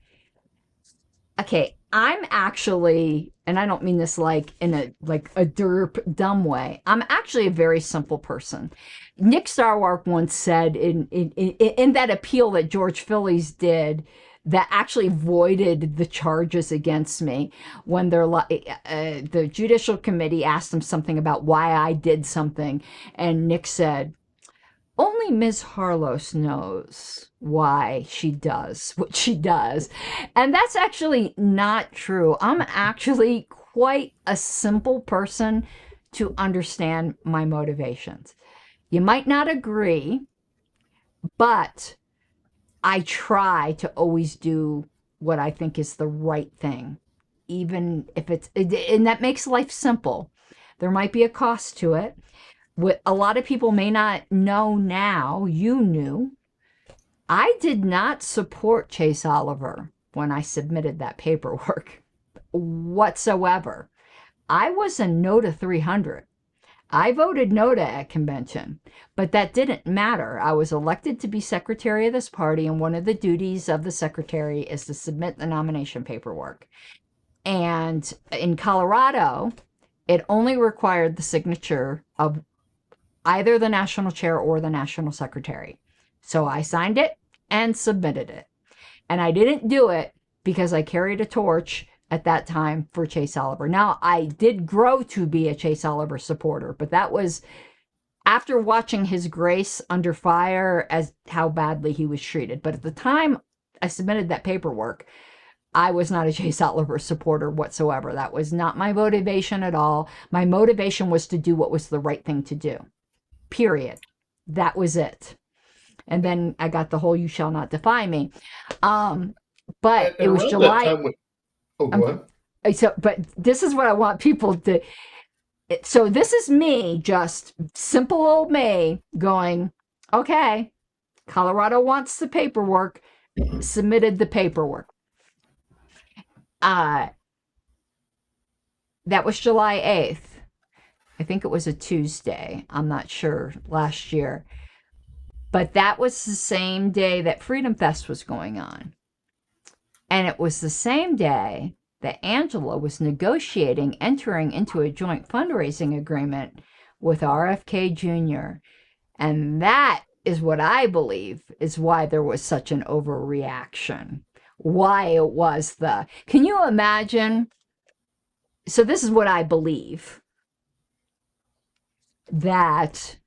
Okay, I'm actually, and I don't mean this like in a derp dumb way. I'm actually a very simple person. Nick Sarwark once said in that appeal that George Phillies did that actually voided the charges against me when the Judicial Committee asked him something about why I did something, and Nick said, only Ms. Harlos knows why she does what she does. And that's actually not true. I'm actually quite a simple person to understand my motivations. You might not agree, but I try to always do what I think is the right thing, even if and that makes life simple. There might be a cost to it. What a lot of people may not know now, you knew, I did not support Chase Oliver when I submitted that paperwork whatsoever. I was a no to 300. I voted no to at convention, but that didn't matter. I was elected to be secretary of this party, and one of the duties of the secretary is to submit the nomination paperwork. And in Colorado, it only required the signature of either the national chair or the national secretary. So I signed it and submitted it. And I didn't do it because I carried a torch at that time for Chase Oliver. Now, I did grow to be a Chase Oliver supporter, but that was after watching his grace under fire as how badly he was treated. But at the time I submitted that paperwork, I was not a Chase Oliver supporter whatsoever. That was not my motivation at all. My motivation was to do what was the right thing to do. Period. That was it. And then I got the whole "you shall not defy me." But it And was around that July. time, oh, go ahead. But this is what I want people to. So this is me, just simple old me, going, okay, Colorado wants the paperwork, submitted the paperwork. Uh, that was July 8th. I think it was a Tuesday. I'm not sure, last year. But that was the same day that Freedom Fest was going on. And it was the same day that Angela was negotiating entering into a joint fundraising agreement with RFK Jr. And that is what I believe is why there was such an overreaction. Why it was can you imagine? So this is what I believe, that,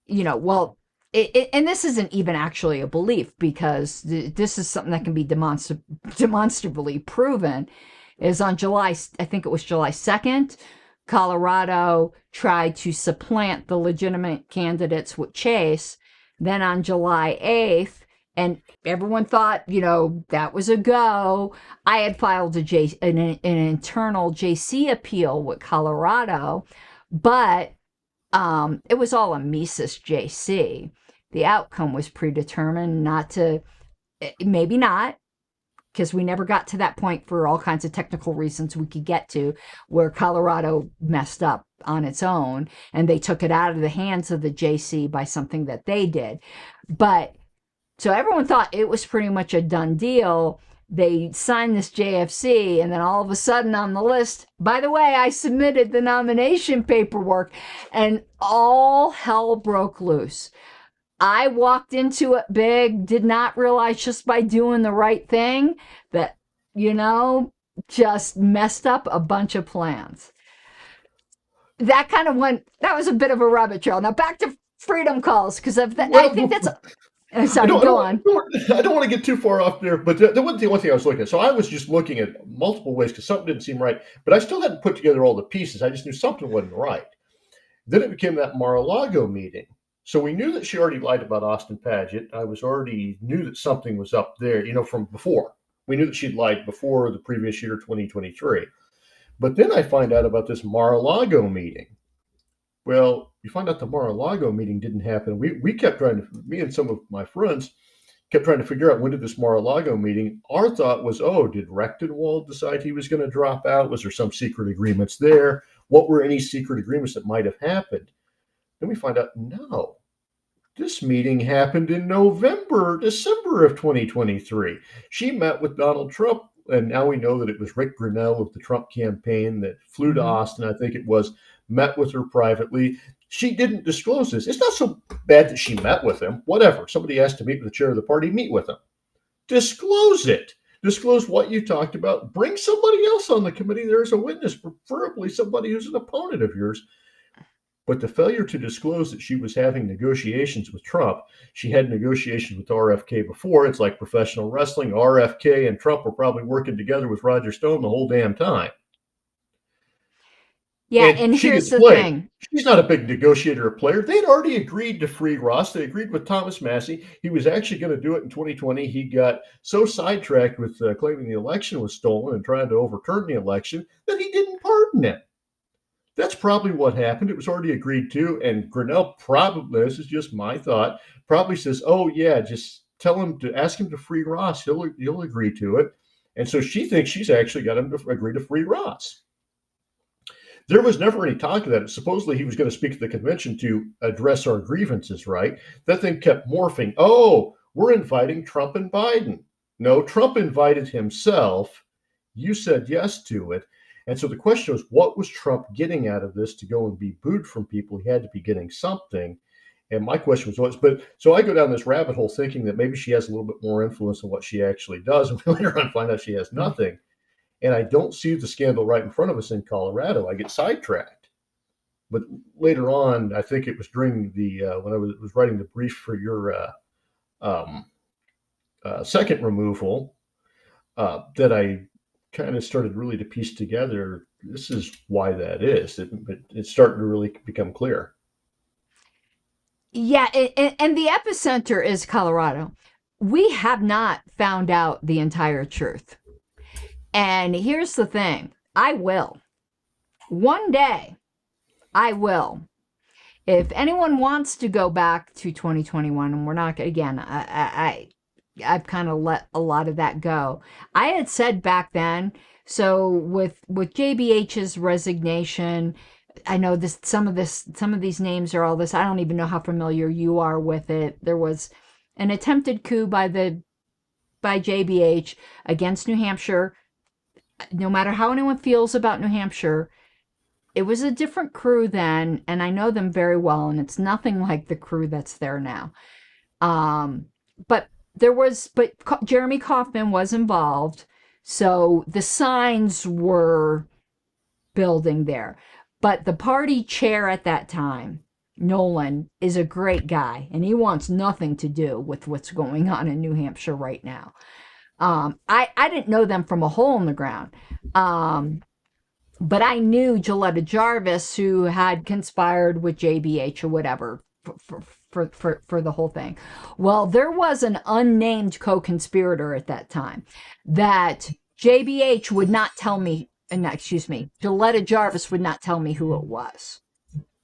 well, and this isn't even actually a belief, because this is something that can be demonstrably proven, is on I think it was July 2nd, Colorado tried to supplant the legitimate candidates with Chase. Then on July 8th, and everyone thought, that was a go. I had filed an internal JC appeal with Colorado, but it was all a Mises JC. The outcome was predetermined, maybe not, because we never got to that point for all kinds of technical reasons we could get to, where Colorado messed up on its own and they took it out of the hands of the JC by something that they did. But so everyone thought it was pretty much a done deal. They signed this JFC, and then all of a sudden on the list, by the way, I submitted the nomination paperwork, and all hell broke loose. I walked into it big, did not realize just by doing the right thing that, just messed up a bunch of plans. That was a bit of a rabbit trail. Now back to freedom calls, because I think that's. Sorry, go on. I don't want to get too far off there, but the one thing I was looking at. So I was just looking at multiple ways because something didn't seem right, but I still hadn't put together all the pieces. I just knew something wasn't right. Then it became that Mara-Lago meeting. So we knew that she already lied about Austin Padgett. I knew that something was up there, from before. We knew that she'd lied before the previous year, 2023. But then I find out about this Mara-Lago meeting. Well, you find out the Mara-Lago meeting didn't happen. We kept trying to, me and some of my friends kept trying to figure out when did this Mar-a-Lago meeting. Our thought was, oh, did Rechtenwald decide he was going to drop out? Was there some secret agreements there? What were any secret agreements that might have happened? Then we find out, no, this meeting happened in December of 2023. She met with Donald Trump, and now we know that it was Rick Grinnell of the Trump campaign that flew to Austin, I think it was, met with her privately. She didn't disclose this. It's not so bad that she met with him. Whatever. Somebody asked to meet with the chair of the party, meet with him. Disclose it. Disclose what you talked about. Bring somebody else on the committee there as a witness, preferably somebody who's an opponent of yours. But the failure to disclose that she was having negotiations with Trump, she had negotiations with RFK before. It's like professional wrestling. RFK and Trump were probably working together with Roger Stone the whole damn time. Yeah, and here's the thing. She's not a big negotiator or player. They'd already agreed to free Ross. They agreed with Thomas Massie. He was actually going to do it in 2020. He got so sidetracked with claiming the election was stolen and trying to overturn the election that he didn't pardon him. That's probably what happened. It was already agreed to. And Grinnell probably, this is just my thought, probably says, oh, yeah, just tell him to ask him to free Ross. He'll agree to it. And so she thinks she's actually got him to agree to free Ross. There was never any talk of that. Supposedly he was going to speak at the convention to address our grievances, right? That thing kept morphing. Oh, we're inviting Trump and Biden. No, Trump invited himself. You said yes to it. And so the question was, what was Trump getting out of this to go and be booed from people? He had to be getting something. And my question was, but so I go down this rabbit hole thinking that maybe she has a little bit more influence than what she actually does. And later on find out she has nothing. And I don't see the scandal right in front of us in Colorado. I get sidetracked. But later on, I think it was during the, when I was writing the brief for your second removal, that I kind of started really to piece together, this is why that is. It's starting to really become clear. Yeah, and the epicenter is Colorado. We have not found out the entire truth. And here's the thing. I will. One day, I will. If anyone wants to go back to 2021, and we're not, again, I've kind of let a lot of that go. I had said back then, so with JBH's resignation, I know some of these names are all this. I don't even know how familiar you are with it. There was an attempted coup by JBH against New Hampshire. No matter how anyone feels about New Hampshire, it was a different crew then, and I know them very well, and it's nothing like the crew that's there now. But Jeremy Kauffman was involved, so the signs were building there. But the party chair at that time, Nolan, is a great guy, and he wants nothing to do with what's going on in New Hampshire right now. I didn't know them from a hole in the ground. But I knew Gilletta Jarvis, who had conspired with JBH or whatever for the whole thing. Well, there was an unnamed co-conspirator at that time that JBH would not tell me, Gilletta Jarvis would not tell me who it was.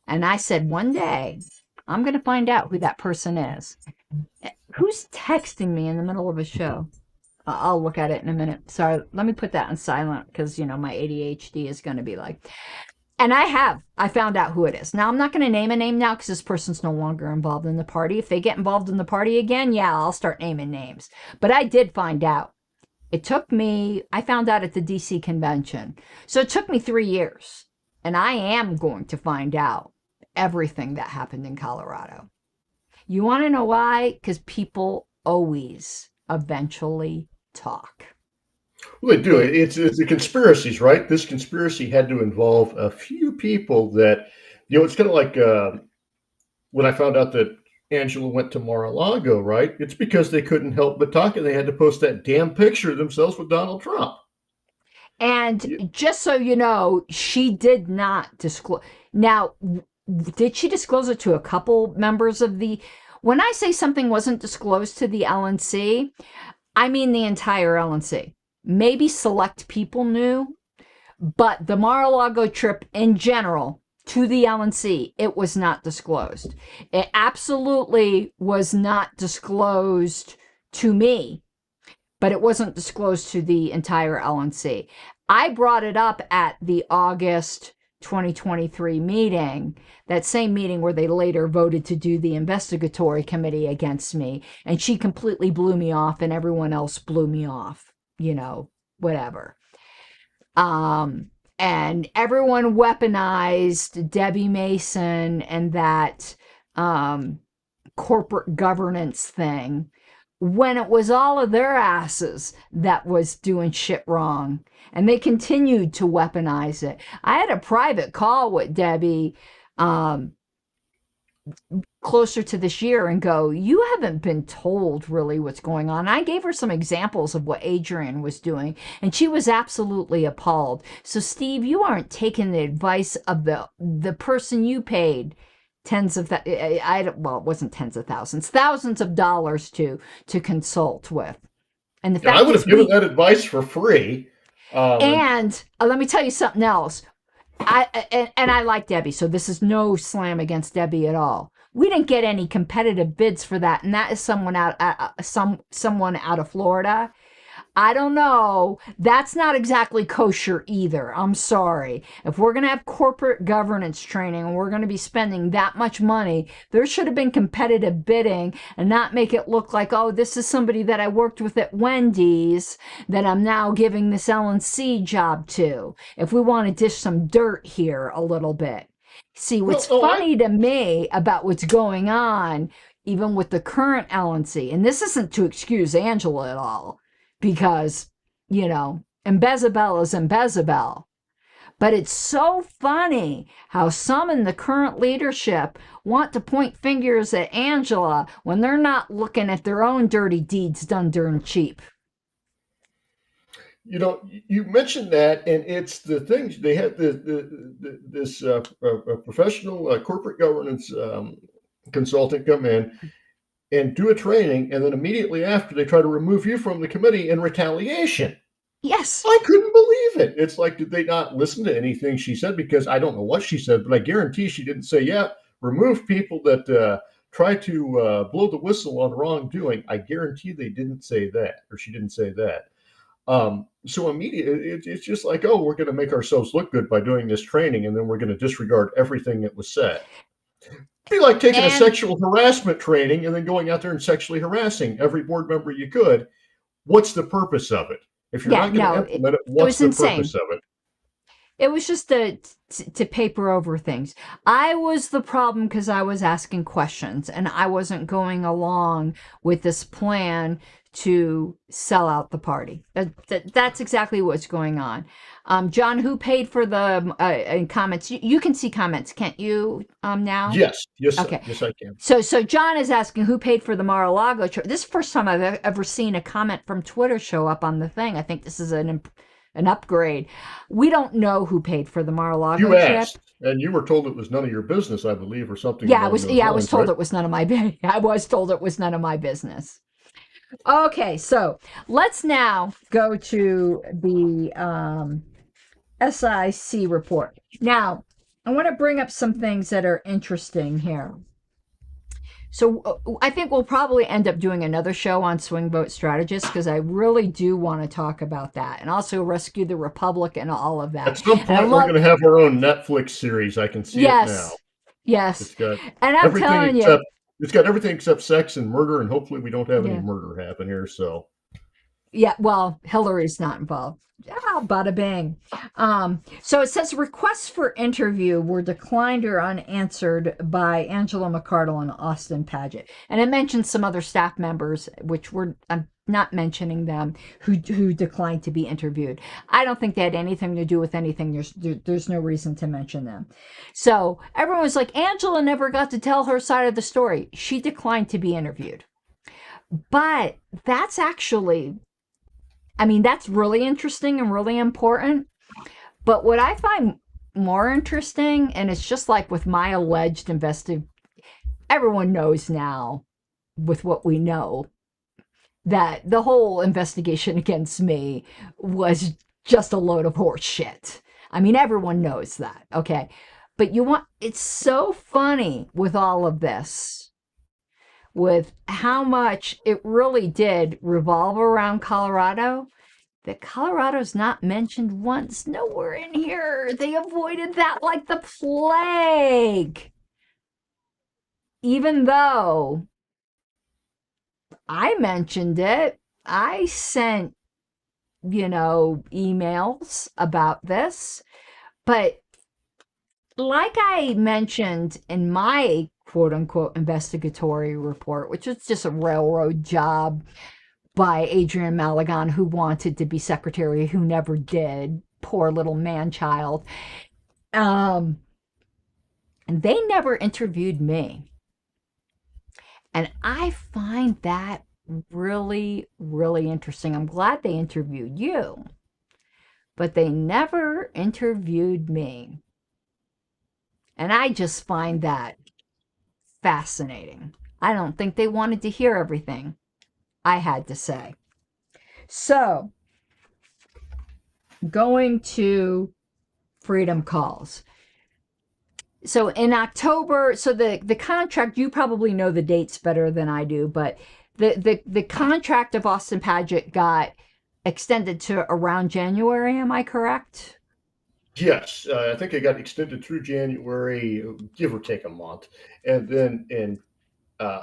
And I said, one day, I'm going to find out who that person is. Who's texting me in the middle of a show? I'll look at it in a minute. Sorry, let me put that on silent because, my ADHD is going to be like... And I found out who it is. Now, I'm not going to name a name now because this person's no longer involved in the party. If they get involved in the party again, yeah, I'll start naming names. But I did find out. I found out at the DC convention. So it took me 3 years. And I am going to find out everything that happened in Colorado. You want to know why? Because people always eventually talk. Well, they do. It's the conspiracies, right? This conspiracy had to involve a few people that, it's kind of like when I found out that Angela went to Mar-a-Lago, right? It's because they couldn't help but talk, and they had to post that damn picture of themselves with Donald Trump. And just so you know, she did not disclose. Now, did she disclose it to a couple members of the... When I say something wasn't disclosed to the LNC, I mean the entire LNC. Maybe select people knew, but the Mara-Lago trip in general to the LNC, it was not disclosed. It absolutely was not disclosed to me, but it wasn't disclosed to the entire LNC. I brought it up at the August 2023 meeting, that same meeting where they later voted to do the investigatory committee against me, and she completely blew me off and everyone else blew me off, whatever. And everyone weaponized Debbie Mason and that corporate governance thing when it was all of their asses that was doing shit wrong. And they continued to weaponize it. I had a private call with Debbie closer to this year and go, you haven't been told really what's going on. I gave her some examples of what Adrian was doing, and she was absolutely appalled. So, Steve, you aren't taking the advice of the person you paid it wasn't tens of thousands of dollars to consult with. And the fact I would have given that advice for free. And let me tell you something else. I like Debbie, so this is no slam against Debbie at all. We didn't get any competitive bids for that, and that is someone out of Florida. I don't know. That's not exactly kosher either. I'm sorry. If we're going to have corporate governance training and we're going to be spending that much money, there should have been competitive bidding and not make it look like, oh, this is somebody that I worked with at Wendy's that I'm now giving this LNC job to. If we want to dish some dirt here a little bit. See, what's funny to me about what's going on, even with the current LNC, and this isn't to excuse Angela at all, because, Embezzlement is Embezzlement. But it's so funny how some in the current leadership want to point fingers at Angela when they're not looking at their own dirty deeds done darn cheap. You mentioned that, and it's the things they had this professional corporate governance consultant come in and do a training, and then immediately after they try to remove you from the committee in retaliation. Yes. I couldn't believe it. It's like, did they not listen to anything she said? Because I don't know what she said, but I guarantee she didn't say, remove people that try to blow the whistle on wrongdoing. I guarantee they didn't say that, or she didn't say that. So immediately, it's just like, oh, we're going to make ourselves look good by doing this training, and then we're going to disregard everything that was said. It'd be like taking a sexual harassment training and then going out there and sexually harassing every board member you could. What's the purpose of it? If you're not going to implement it, what's the purpose of it? It was just to paper over things. I was the problem because I was asking questions and I wasn't going along with this plan to sell out the party. That's exactly what's going on. John, who paid for the comments? You can see comments, can't you? Now. Yes. Okay. Yes, I can. So John is asking who paid for the Mara-Lago. This is the first time I've ever seen a comment from Twitter show up on the thing. I think this is an upgrade. We don't know who paid for the Mara-Lago trip. You asked, and you were told it was none of your business, I believe, or something. Yeah, I was told it was none of my. I was told it was none of my business. Okay, so let's now go to the SIC report. Now, I want to bring up some things that are interesting here. So I think we'll probably end up doing another show on swing vote strategists because I really do want to talk about that, and also Rescue the Republic and all of that. At some point, we're going to have our own Netflix series. I can see it now. Yes. It's got and I'm telling you. It's got everything except sex and murder, and hopefully we don't have any murder happen here. So, yeah, well, Hillary's not involved. Bada bing. So it says requests for interview were declined or unanswered by Angela McArdle and Austin Paget, and it mentions some other staff members, which I'm not mentioning them, who declined to be interviewed. I don't think they had anything to do with anything. There's no reason to mention them. So everyone was like, Angela never got to tell her side of the story. She declined to be interviewed. But that's actually, that's really interesting and really important. But what I find more interesting, and it's just like with my alleged everyone knows now with what we know, that the whole investigation against me was just a load of horse shit. Everyone knows that, okay? But it's so funny with all of this. with how much it really did revolve around Colorado, that Colorado's not mentioned once, nowhere in here. They avoided that like the plague. Even though I mentioned it, I sent, emails about this. But like I mentioned in my quote unquote investigatory report, which was just a railroad job by Adrian Malagon, who wanted to be secretary, who never did. Poor little man child. Um, and they never interviewed me. And I find that really, really interesting. I'm glad they interviewed you, but they never interviewed me. And I just find that fascinating. I don't think they wanted to hear everything I had to say. So, going to Freedom Calls. So in October, so the contract, you probably know the dates better than I do, but the contract of Austin Paget got extended to around January, am I correct? Yes, I think it got extended through January, give or take a month, and then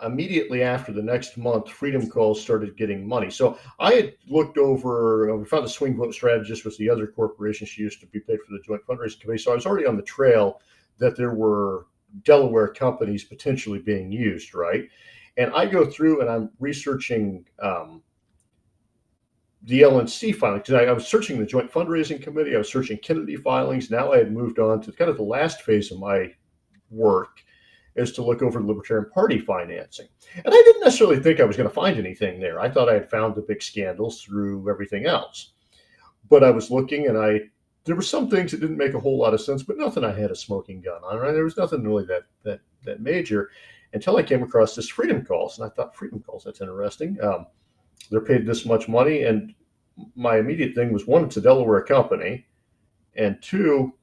immediately after the next month, Freedom Calls started getting money. So I had looked over, we found the Swing Vote Strategist was the other corporation she used to be paid for the Joint Fundraising Committee. So I was already on the trail that there were Delaware companies potentially being used, right? And I go through and I'm researching the LNC filing because I was searching the Joint Fundraising Committee, I was searching Kennedy filings. Now I had moved on to kind of the last phase of my work is to look over the Libertarian Party financing. And I didn't necessarily think I was going to find anything there. I thought I had found the big scandals through everything else. But I was looking and there were some things that didn't make a whole lot of sense, but nothing I had a smoking gun on. Right? There was nothing really that major until I came across this Freedom Calls. And I thought, Freedom Calls, that's interesting. They're paid this much money. And my immediate thing was, one, it's a Delaware company. And two,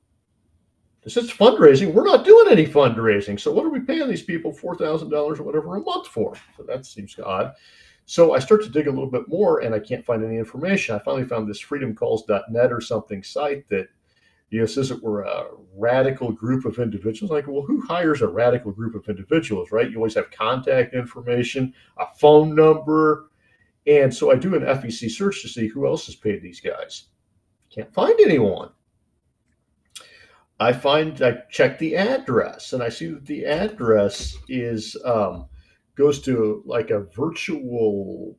this is fundraising. We're not doing any fundraising. So what are we paying these people $4,000 or whatever a month for? So that seems odd. So I start to dig a little bit more and I can't find any information. I finally found this freedomcalls.net or something site that says that we're a radical group of individuals. Like, well, who hires a radical group of individuals, right? You always have contact information, a phone number. And so I do an FEC search to see who else has paid these guys. Can't find anyone. I check the address and I see that the address is goes to like a virtual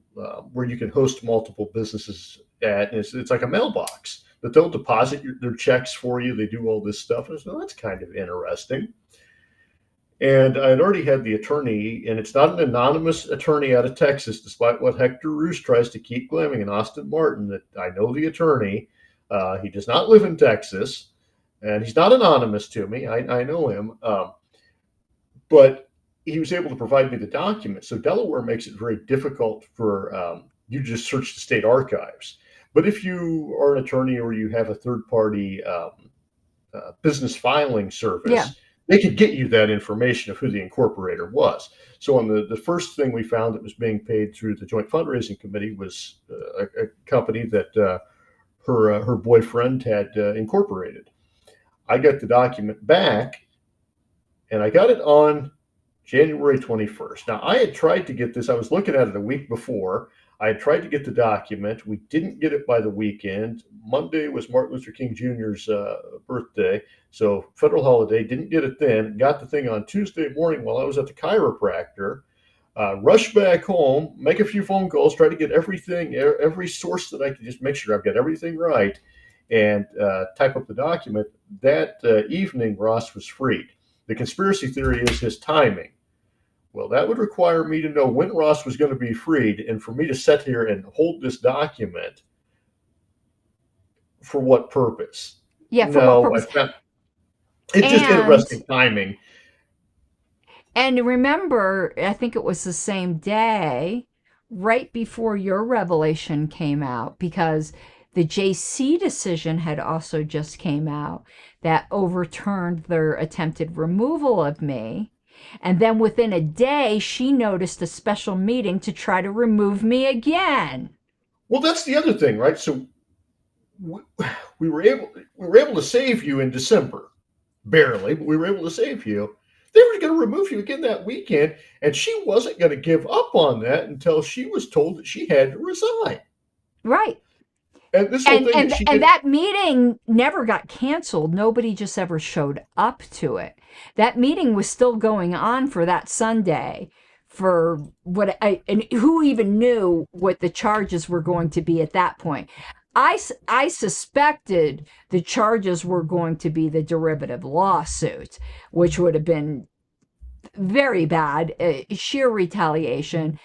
where you can host multiple businesses at, and it's like a mailbox that they'll deposit their checks for you. They do all this stuff. And so that's kind of interesting. And I had already had the attorney, and it's not an anonymous attorney out of Texas, despite what Hector Roos tries to keep claiming, and Austin Martin, that I know the attorney. He does not live in Texas. And he's not anonymous to me. I know him. But he was able to provide me the document. So Delaware makes it very difficult for you to just search the state archives. But if you are an attorney or you have a third-party business filing service, Yeah. they could get you that information of who the incorporator was. So on the first thing we found that was being paid through the Joint Fundraising Committee was a company that her boyfriend had incorporated. I got the document back, and I got it on January 21st. Now, I had tried to get this. I was looking at it a week before. I had tried to get the document. We didn't get it by the weekend. Monday was Martin Luther King Jr.'s birthday, so federal holiday. Didn't get it then. Got the thing on Tuesday morning while I was at the chiropractor. Rush back home, make a few phone calls, try to get everything, every source that I could, just make sure I've got everything right, and type up the document. That evening, Ross was freed. The conspiracy theory is his timing. Well, that would require me to know when Ross was going to be freed, and for me to sit here and hold this document for what purpose? Yeah, for what No, purpose? It's just And interesting timing. and remember, I think it was the same day, right before your revelation came out, because the JC decision had also just came out that overturned their attempted removal of me. And then within a day, she noticed a special meeting to try to remove me again. Well, that's the other thing, right? So we, we were able to save you in December, barely, but we were able to save you. They were going to remove you again that weekend, and she wasn't going to give up on that until she was told that she had to resign. Right. And this whole and thing that and she and did, that meeting never got canceled. Nobody just ever showed up to it. That meeting was still going on for that Sunday, for what I, and who even knew what the charges were going to be at that point. I suspected the charges were going to be the derivative lawsuit, which would have been very bad, sheer retaliation.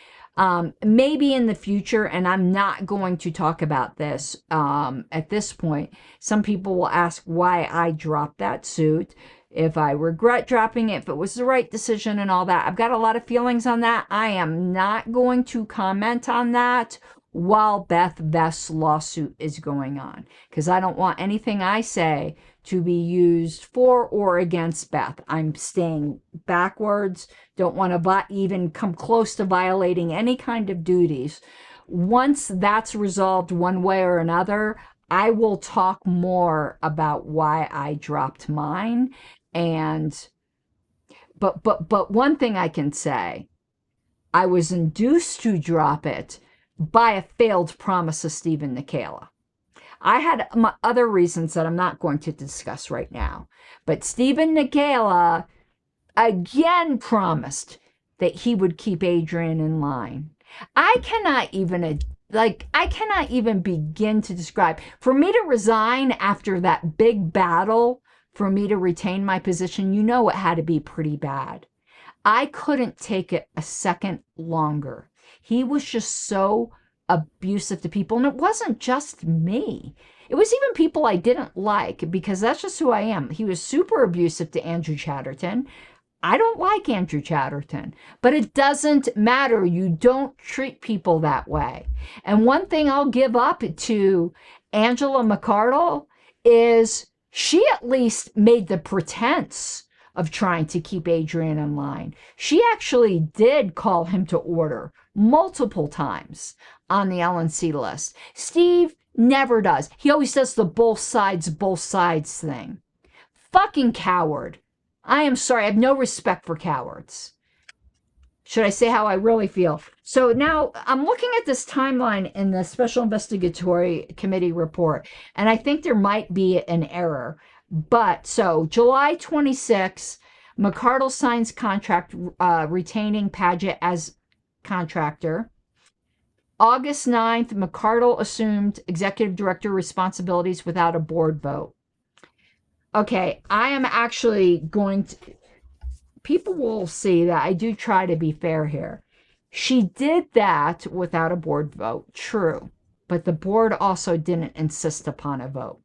Maybe in the future, and I'm not going to talk about this at this point. Some people will ask why I dropped that suit, if I regret dropping it, if it was the right decision, and all that. I've got a lot of feelings on that. I am not going to comment on that while Beth Vest's lawsuit is going on, because I don't want anything I say to be used for or against Beth. I'm staying backwards, don't want to even come close to violating any kind of duties. Once that's resolved one way or another, I will talk more about why I dropped mine. And but one thing I can say, I was induced to drop it by a failed promise of Stephen Nikala. I had my other reasons that I'm not going to discuss right now. But Stephen Nikala again promised that he would keep Adrian in line. I cannot even begin to describe. For me to resign after that big battle, for me to retain my position, you know it had to be pretty bad. I couldn't take it a second longer. He was just so abusive to people. And it wasn't just me, it was even people I didn't like, because that's just who I am. He was super abusive to Andrew Chatterton. I don't like Andrew Chatterton, but it doesn't matter. You don't treat people that way. And one thing I'll give up to Angela McArdle is she at least made the pretense of trying to keep Adrian in line. She actually did call him to order multiple times on the LNC list. Steve never does. He always does the both sides thing. Fucking coward. I am sorry. I have no respect for cowards. Should I say how I really feel? So now I'm looking at this timeline in the Special Investigatory Committee report, and I think there might be an error. But so July 26th, McArdle signs contract retaining Paget as contractor. August 9th, McArdle assumed executive director responsibilities without a board vote. Okay, I am actually going to, people will see that I do try to be fair here. She did that without a board vote, true, but the board also didn't insist upon a vote.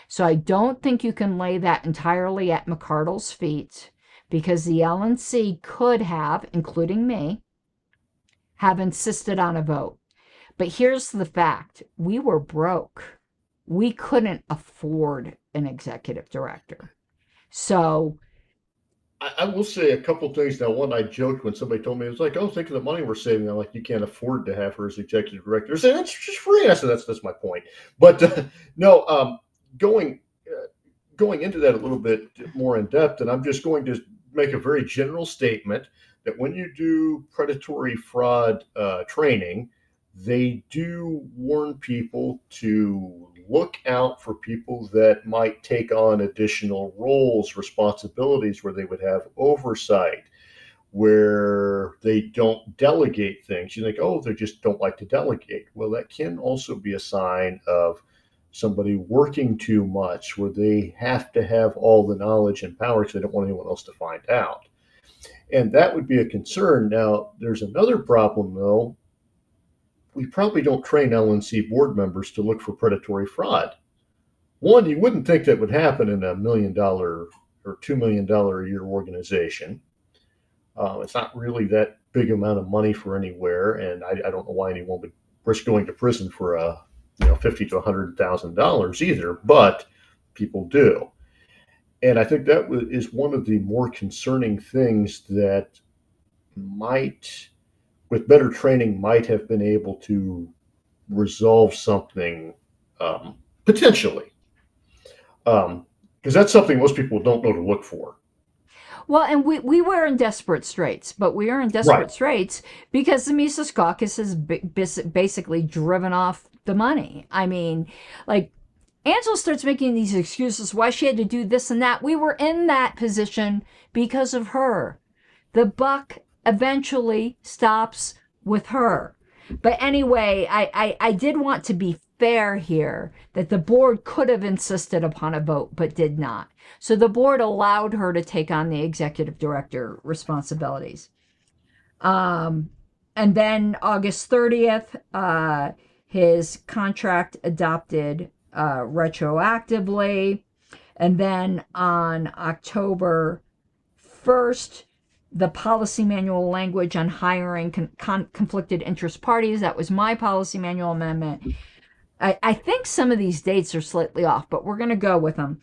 So I don't think you can lay that entirely at McArdle's feet, because the LNC could have, including me, have insisted on a vote. But here's the fact. We were broke. We couldn't afford an executive director. So I will say a couple things now. One, I joked when somebody told me, it was like, oh, think of the money we're saving. I'm like, you can't afford to have her as executive director. I said, that's just free. I said, that's my point. But no, going into that a little bit more in depth, and I'm just going to make a very general statement that when you do predatory fraud training, they do warn people to look out for people that might take on additional roles, responsibilities where they would have oversight, where they don't delegate things. You think, oh, they just don't like to delegate. Well, that can also be a sign of somebody working too much, where they have to have all the knowledge and power because they don't want anyone else to find out. And that would be a concern. Now, there's another problem, though. We probably don't train LNC board members to look for predatory fraud. One, you wouldn't think that would happen in $1 million or $2 million a year organization. It's not really that big amount of money for anywhere, and I don't know why anyone would risk going to prison for $50,000 to $100,000 either, but people do. And I think that is one of the more concerning things that might, with better training, might have been able to resolve something, potentially. Because that's something most people don't know to look for. Well, and we were in desperate straits, but we are in Right. desperate straits because the Mises Caucus has basically driven off the money. I mean, like, Angela starts making these excuses why she had to do this and that. We were in that position because of her. The buck eventually stops with her. But anyway, I did want to be fair here that the board could have insisted upon a vote but did not. So the board allowed her to take on the executive director responsibilities. And then August 30th, his contract adopted retroactively. And then on October 1st, the policy manual language on hiring conflicted interest parties. That was my policy manual amendment. I think some of these dates are slightly off, but we're going to go with them.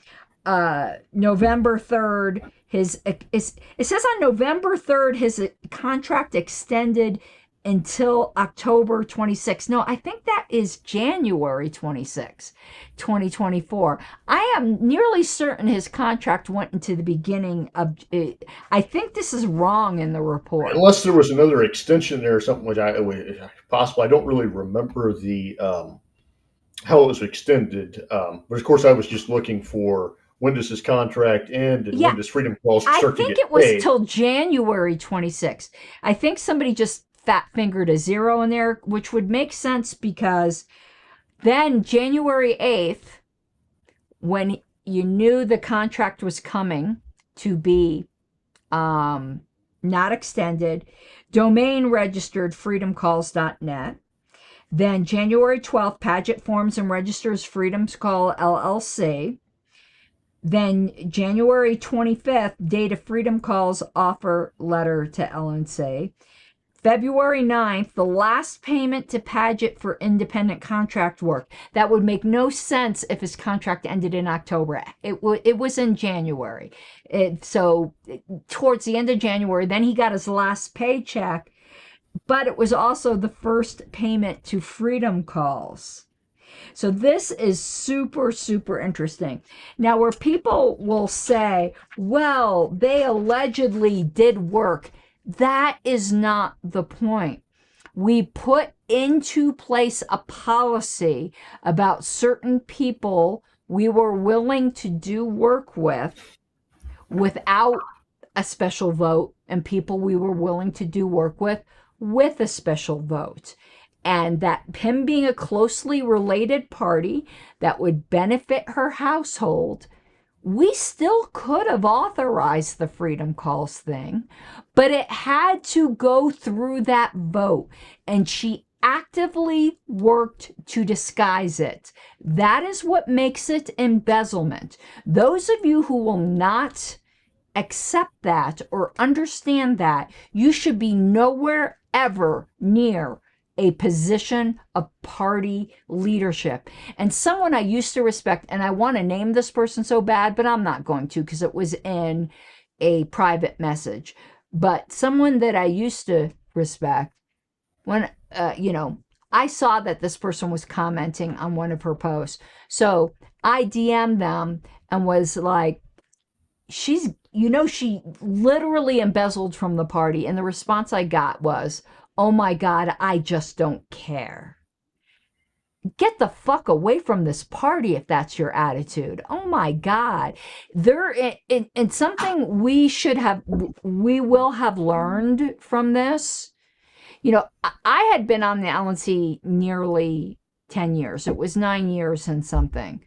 November 3rd, it says on November 3rd, his contract extended until October 26th. No, I think that is January 26th, 2024. I am nearly certain his contract went into the beginning of, I think this is wrong in the report. Unless there was another extension there or something, which possible. I don't really remember the how it was extended. But of course, I was just looking for when does his contract end and Yeah, when does Freedom Calls I start to think get it was paid. till January 26th. I think somebody just fat fingered a zero in there, which would make sense because then January 8th, when you knew the contract was coming to be not extended, domain registered freedomcalls.net. Then January 12th, Paget forms and registers Freedom's Call LLC. Then January 25th, date of Freedom Calls offer letter to LNC. February 9th, the last payment to Paget for independent contract work. That would make no sense if his contract ended in October. It was in January. So towards the end of January, then he got his last paycheck, but it was also the first payment to Freedom Calls. So this is super, super interesting. Now, where people will say, well, they allegedly did work, that is not the point. We put into place a policy about certain people we were willing to do work with without a special vote, and people we were willing to do work with a special vote. And that him being a closely related party that would benefit her household, we still could have authorized the Freedom Calls thing, but it had to go through that vote. And she actively worked to disguise it. That is what makes it embezzlement. Those of you who will not accept that or understand that, you should be nowhere ever near a position of party leadership. And someone I used to respect, and I want to name this person so bad, but I'm not going to because it was in a private message. But someone that I used to respect, when, I saw that this person was commenting on one of her posts. So I DM'd them and was like, she literally embezzled from the party. And the response I got was, oh my God, I just don't care. Get the fuck away from this party if that's your attitude. Oh my God. In something we will have learned from this. I had been on the LNC nearly 10 years. It was 9 years and something.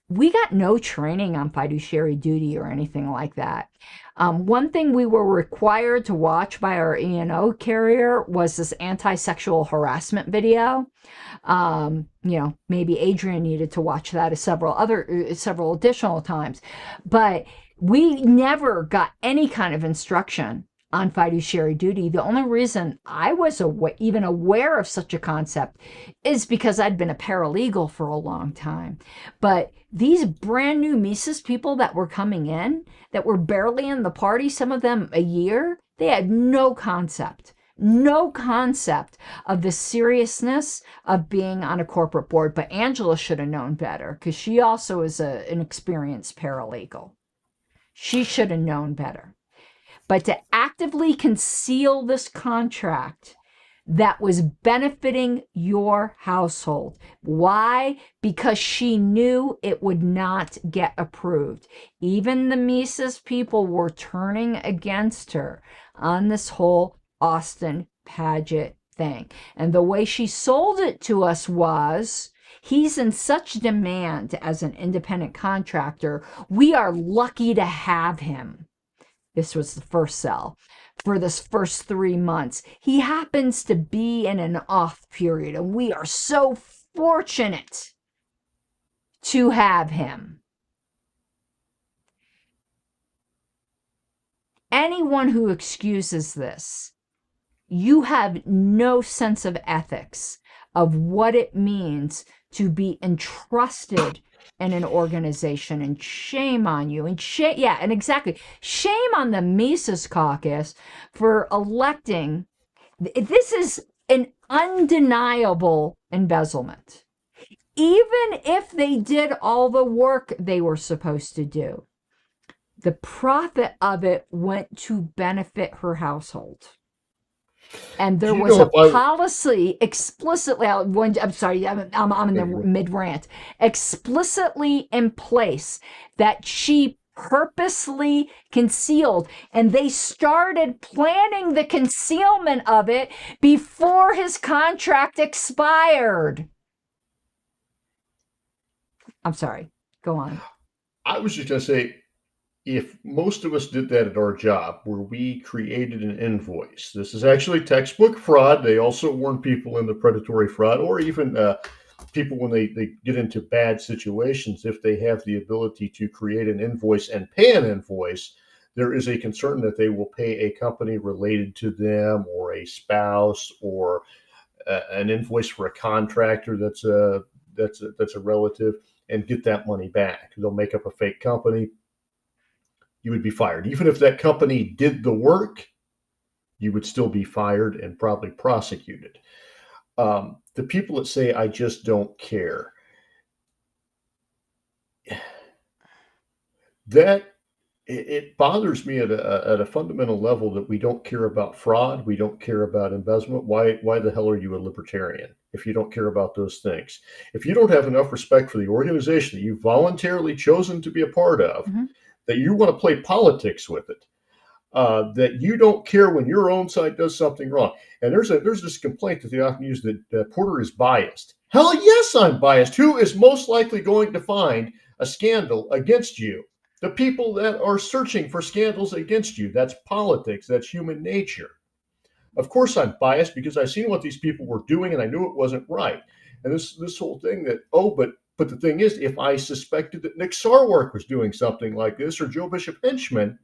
We got no training on fiduciary duty or anything like that. One thing we were required to watch by our E&O carrier was this anti-sexual harassment video. Maybe Adrian needed to watch that several additional times, but we never got any kind of instruction on fiduciary duty. The only reason I was even aware of such a concept is because I'd been a paralegal for a long time. But these brand new Mises people that were coming in, that were barely in the party, some of them a year, they had no concept of the seriousness of being on a corporate board. But Angela should have known better, because she also is an experienced paralegal. She should have known better. But to actively conceal this contract that was benefiting your household. Why? Because she knew it would not get approved. Even the Mises people were turning against her on this whole Austin Paget thing. And the way she sold it to us was, he's in such demand as an independent contractor, we are lucky to have him. This was the first sell. For this first 3 months, he happens to be in an off period, and we are so fortunate to have him. Anyone who excuses this, you have no sense of ethics of what it means to be entrusted in an organization, and shame on you. And exactly. Shame on the Mises Caucus for electing. This is an undeniable embezzlement. Even if they did all the work they were supposed to do, the profit of it went to benefit her household. And there was a policy explicitly, I'm sorry, I'm in the mid-rant, explicitly in place that she purposely concealed. And they started planning the concealment of it before his contract expired. I'm sorry, go on. I was just going to say, if most of us did that at our job, where we created an invoice, this is actually textbook fraud. They also warn people in the predatory fraud, or even people when they get into bad situations, if they have the ability to create an invoice and pay an invoice, there is a concern that they will pay a company related to them, or a spouse, or an invoice for a contractor that's a relative, and get that money back. They'll make up a fake company. You would be fired. Even if that company did the work, you would still be fired and probably prosecuted. The people that say, I just don't care, that it bothers me at a fundamental level that we don't care about fraud. We don't care about embezzlement. Why the hell are you a libertarian if you don't care about those things? If you don't have enough respect for the organization that you've voluntarily chosen to be a part of, that you want to play politics with it, that you don't care when your own side does something wrong. And there's this complaint that they often use that Porter is biased. Hell yes, I'm biased. Who is most likely going to find a scandal against you? The people that are searching for scandals against you. That's politics. That's human nature. Of course I'm biased, because I've seen what these people were doing and I knew it wasn't right. And this whole thing that, but the thing is, if I suspected that Nick Sarwark was doing something like this, or Joe Bishop Henchman,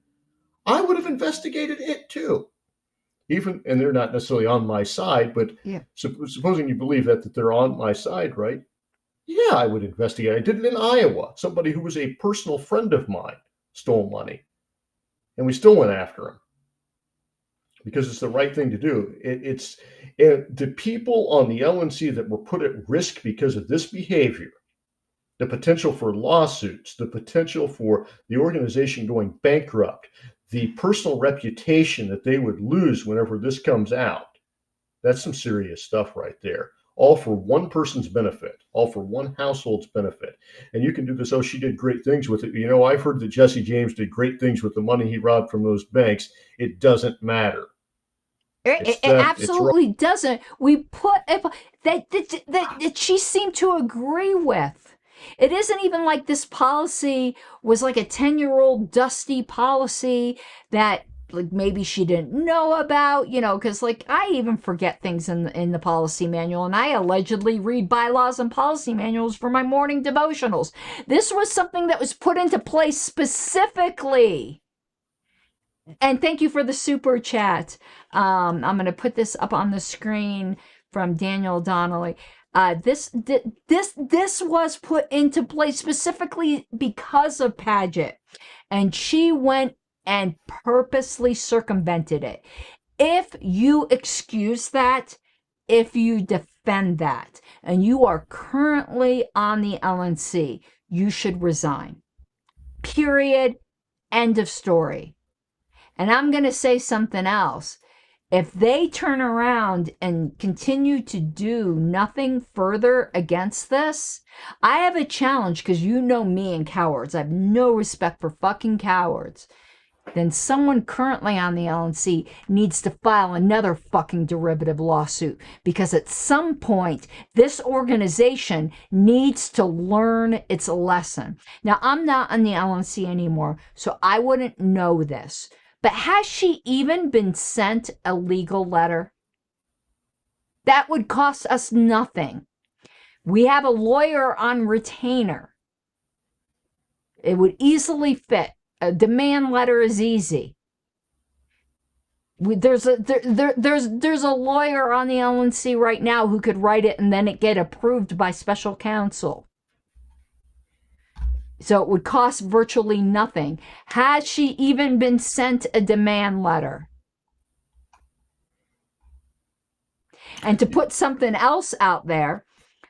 I would have investigated it too. And they're not necessarily on my side, but supposing you believe that they're on my side, right? Yeah, I would investigate. I did it in Iowa. Somebody who was a personal friend of mine stole money, and we still went after him because it's the right thing to do. It's the people on the LNC that were put at risk because of this behavior, the potential for lawsuits, the potential for the organization going bankrupt, the personal reputation that they would lose whenever this comes out. That's some serious stuff right there. All for one person's benefit, all for one household's benefit. And you can do this, she did great things with it. You know, I've heard that Jesse James did great things with the money he robbed from those banks. It doesn't matter. It absolutely doesn't. We put that she seemed to agree with. It isn't even like this policy was like a 10-year-old dusty policy that like maybe she didn't know about, because like I even forget things in the policy manual, and I allegedly read bylaws and policy manuals for my morning devotionals. This was something that was put into place specifically And thank you for the super chat. I'm going to put this up on the screen from Daniel Donnelly. This was put into place specifically because of Paget, and she went and purposely circumvented it. If you excuse that, if you defend that, and you are currently on the LNC, you should resign. Period. End of story. And I'm going to say something else. If they turn around and continue to do nothing further against this, I have a challenge, because you know me and cowards. I have no respect for fucking cowards. Then someone currently on the LNC needs to file another fucking derivative lawsuit, because at some point this organization needs to learn its lesson. Now, I'm not on the LNC anymore, so I wouldn't know this. But has she even been sent a legal letter? That would cost us nothing. We have a lawyer on retainer. It would easily fit. A demand letter is easy. There's a lawyer on the LNC right now who could write it and then it get approved by special counsel. So it would cost virtually nothing. Has she even been sent a demand letter? And to put something else out there,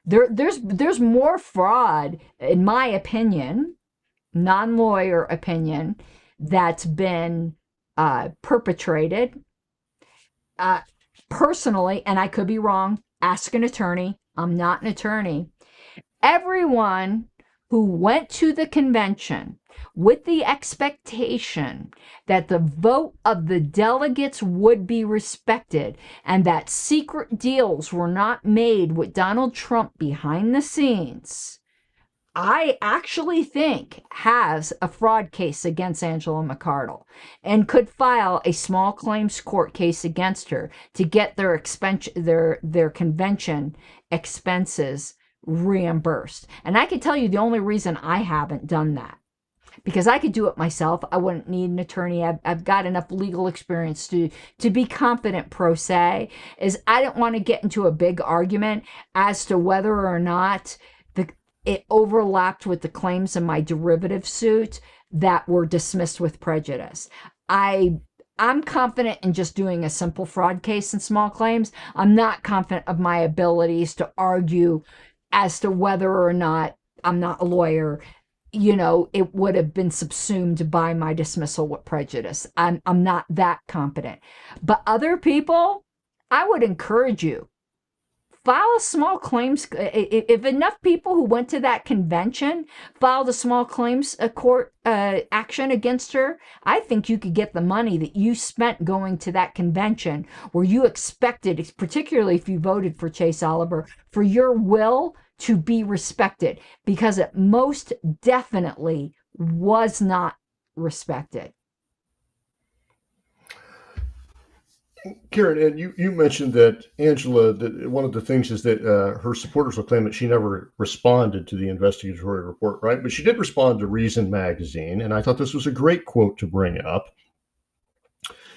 there's more fraud, in my opinion, non-lawyer opinion, that's been perpetrated. Personally, and I could be wrong, ask an attorney. I'm not an attorney. Everyone who went to the convention with the expectation that the vote of the delegates would be respected and that secret deals were not made with Donald Trump behind the scenes, I actually think has a fraud case against Angela McArdle and could file a small claims court case against her to get their convention expenses reimbursed. And I can tell you the only reason I haven't done that, because I could do it myself. I wouldn't need an attorney. I've got enough legal experience to be confident pro se, is I don't want to get into a big argument as to whether or not it overlapped with the claims in my derivative suit that were dismissed with prejudice. I'm confident in just doing a simple fraud case and small claims. I'm not confident of my abilities to argue as to whether or not, I'm not a lawyer, it would have been subsumed by my dismissal with prejudice. I'm not that competent. But other people, I would encourage you, file a small claims. If enough people who went to that convention filed a small claims court action against her, I think you could get the money that you spent going to that convention, where you expected, particularly if you voted for Chase Oliver, for your will to be respected, because it most definitely was not respected. Karen, and you mentioned that Angela, that one of the things is that her supporters will claim that she never responded to the investigatory report, right? But she did respond to Reason magazine, and I thought this was a great quote to bring up.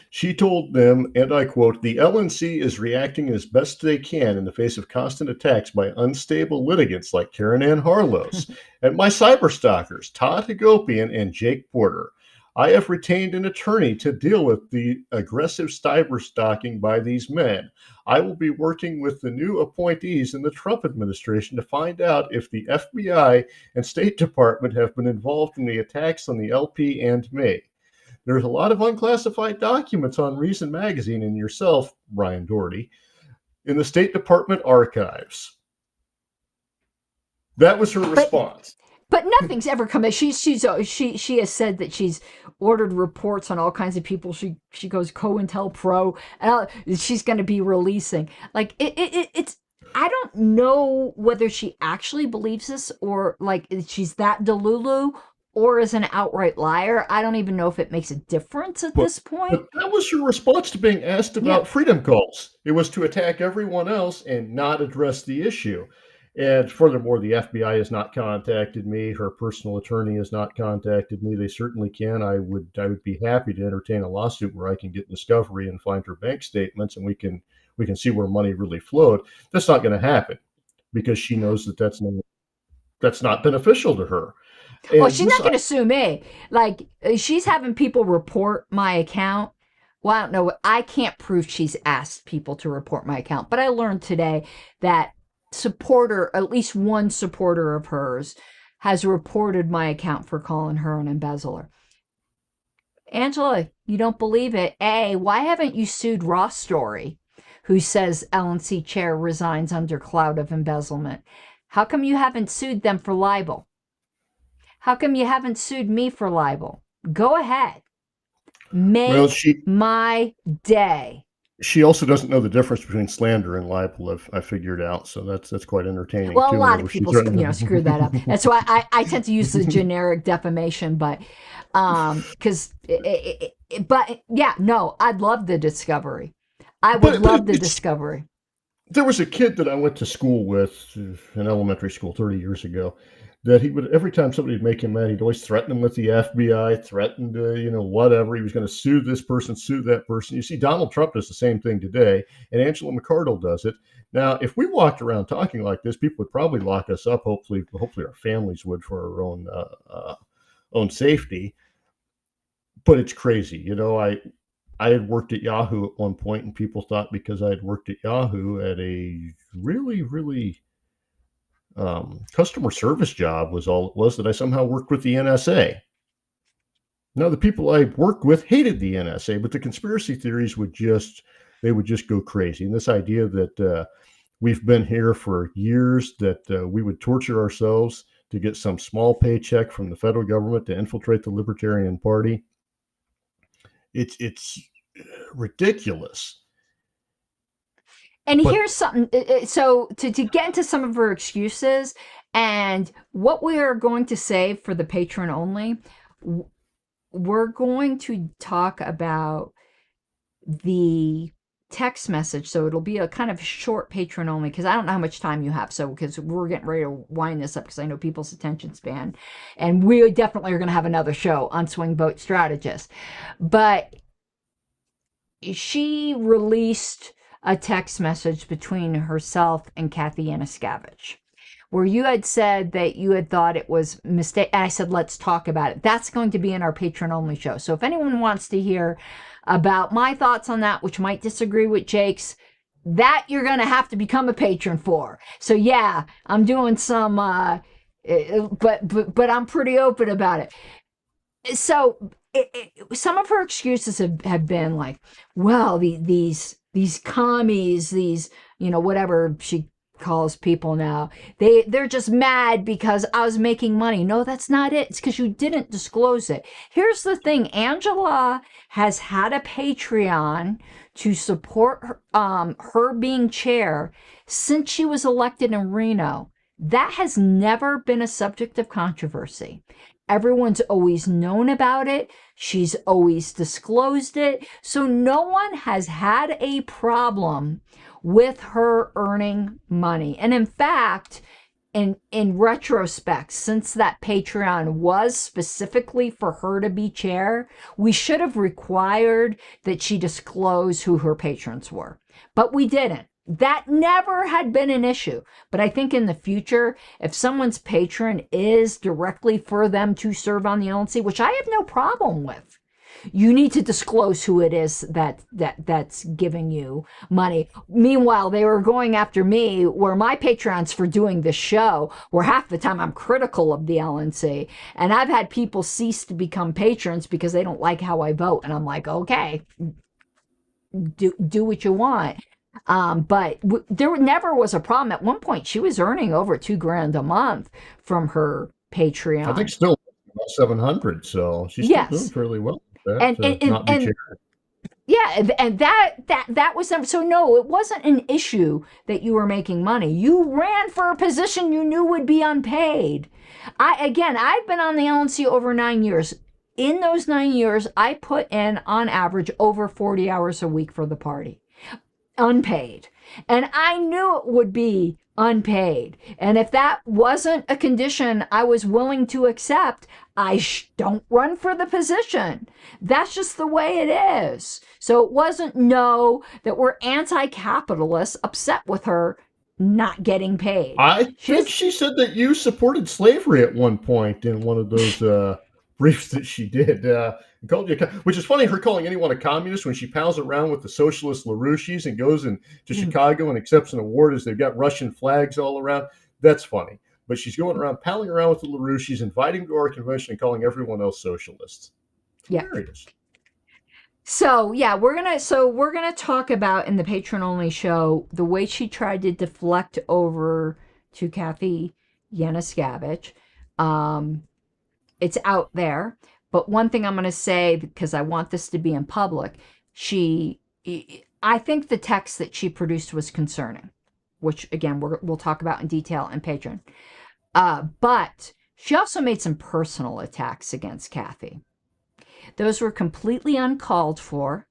She told them, and I quote, "The LNC is reacting as best they can in the face of constant attacks by unstable litigants like Karen Ann Harlos and my cyberstalkers, Todd Hagopian and Jake Porter. I have retained an attorney to deal with the aggressive cyberstalking by these men. I will be working with the new appointees in the Trump administration to find out if the FBI and State Department have been involved in the attacks on the LP and me. There's a lot of unclassified documents on Reason magazine and yourself, Brian Doherty, in the State Department archives." That was her response. But nothing's ever come. She has said that she's ordered reports on all kinds of people. She goes COINTELPRO, and she's going to be releasing. Like it's. I don't know whether she actually believes this, or like she's that delulu, or is an outright liar. I don't even know if it makes a difference at this point. But that was your response to being asked about freedom calls. It was to attack everyone else and not address the issue. And furthermore, the FBI has not contacted me. Her personal attorney has not contacted me. They certainly can. I would be happy to entertain a lawsuit where I can get discovery and find her bank statements, and we can see where money really flowed. That's not going to happen because she knows that that's not beneficial to her. Well, And she's this, not going to sue me. Like, she's having people report my account. Well, I don't know. I can't prove she's asked people to report my account, but I learned today that at least one supporter of hers, has reported my account for calling her an embezzler. Angela, you don't believe it. A, why haven't you sued Ross Story, who says LNC chair resigns under cloud of embezzlement? How come you haven't sued them for libel? How come you haven't sued me for libel? Go ahead. well, Make my day. she also doesn't know the difference between slander and libel. I figured out, so that's quite entertaining Well, a too. lot of Whenever she people, threatened, screw that up. That's why I tend to use the generic defamation, but but yeah, no, I'd love the discovery. I would love the discovery. there was a kid that I went to school with in elementary school 30 years ago that he would, every time somebody would make him mad, he'd always threaten him with the FBI, threatened to, whatever. He was going to sue this person, sue that person. You see, Donald Trump does the same thing today, and Angela McArdle does it. Now, if we walked around talking like this, people would probably lock us up. Hopefully our families would for our own safety. But it's crazy. I had worked at Yahoo at one point, and people thought because I had worked at Yahoo at a really, really customer service job was all it was, that I somehow worked with the NSA. Now, the people I worked with hated the NSA, but the conspiracy theories would just go crazy. And this idea that we've been here for years, that we would torture ourselves to get some small paycheck from the federal government to infiltrate the Libertarian Party. It's ridiculous. And here's something. So to get into some of her excuses and what we are going to say for the patron only, we're going to talk about the text message. So it'll be a kind of short patron only, because I don't know how much time you have. So because we're getting ready to wind this up, because I know people's attention span, and we definitely are going to have another show on swing vote strategists. But she released a text message between herself and Kathy Yanuskavich, where you had said that you had thought it was a mistake. And I said, let's talk about it. That's going to be in our patron only show. So if anyone wants to hear about my thoughts on that, which might disagree with Jake's, that you're going to have to become a patron for. So yeah, I'm doing some, but I'm pretty open about it. So some of her excuses have been like, well, these commies, these, whatever she calls people now, they're just mad because I was making money. No, that's not it. It's because you didn't disclose it. Here's the thing. Angela has had a Patreon to support her being chair since she was elected in Reno. That has never been a subject of controversy. Everyone's always known about it. She's always disclosed it. So no one has had a problem with her earning money. And in fact, in retrospect, since that Patreon was specifically for her to be chair, we should have required that she disclose who her patrons were. But we didn't. That never had been an issue. But I think in the future, if someone's patron is directly for them to serve on the LNC, which I have no problem with, you need to disclose who it is that's giving you money. Meanwhile, they were going after me, where my patrons for doing this show, where half the time I'm critical of the LNC. And I've had people cease to become patrons because they don't like how I vote. And I'm like, okay, do what you want. But there never was a problem. At one point, she was earning over $2,000 a month from her Patreon. I think still about 700, so she's still doing fairly well with that. And yeah, and that was never. So no, it wasn't an issue that you were making money. You ran for a position you knew would be unpaid. I've been on the LNC over 9 years. In those 9 years, I put in on average over 40 hours a week for the party. Unpaid. And I knew it would be unpaid. And if that wasn't a condition I was willing to accept, I don't run for the position. That's just the way it is. So it wasn't no that we're anti-capitalist upset with her not getting paid. I think she said that you supported slavery at one point in one of those briefs that she did. Called you, which is funny, her calling anyone a communist when she pals around with the socialist LaRouches and goes to Chicago and accepts an award as they've got Russian flags all around. That's funny. But she's going around palling around with the LaRouches, inviting to our convention and calling everyone else socialists. Hilarious. So yeah, we're gonna talk about in the patron only show the way she tried to deflect over to Kathy Yanuskavich. It's out there, but one thing I'm gonna say, because I want this to be in public, I think the text that she produced was concerning, which again we'll talk about in detail in patron. But she also made some personal attacks against Kathy. Those were completely uncalled for.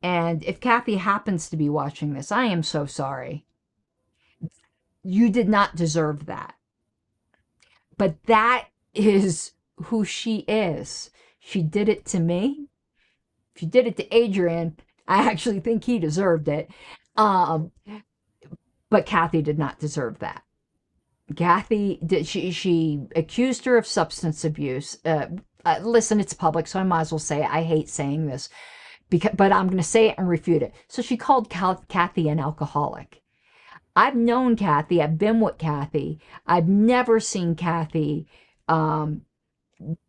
And if Kathy happens to be watching this, I am so sorry. You did not deserve that. But that is who she is. She did it to me. She did it to Adrian. I actually think he deserved it. But Kathy did not deserve that. Kathy, she accused her of substance abuse. Listen, it's public, so I might as well say it. I hate saying this, but I'm going to say it and refute it. So she called Kathy an alcoholic. I've known Kathy. I've been with Kathy. I've never seen Kathy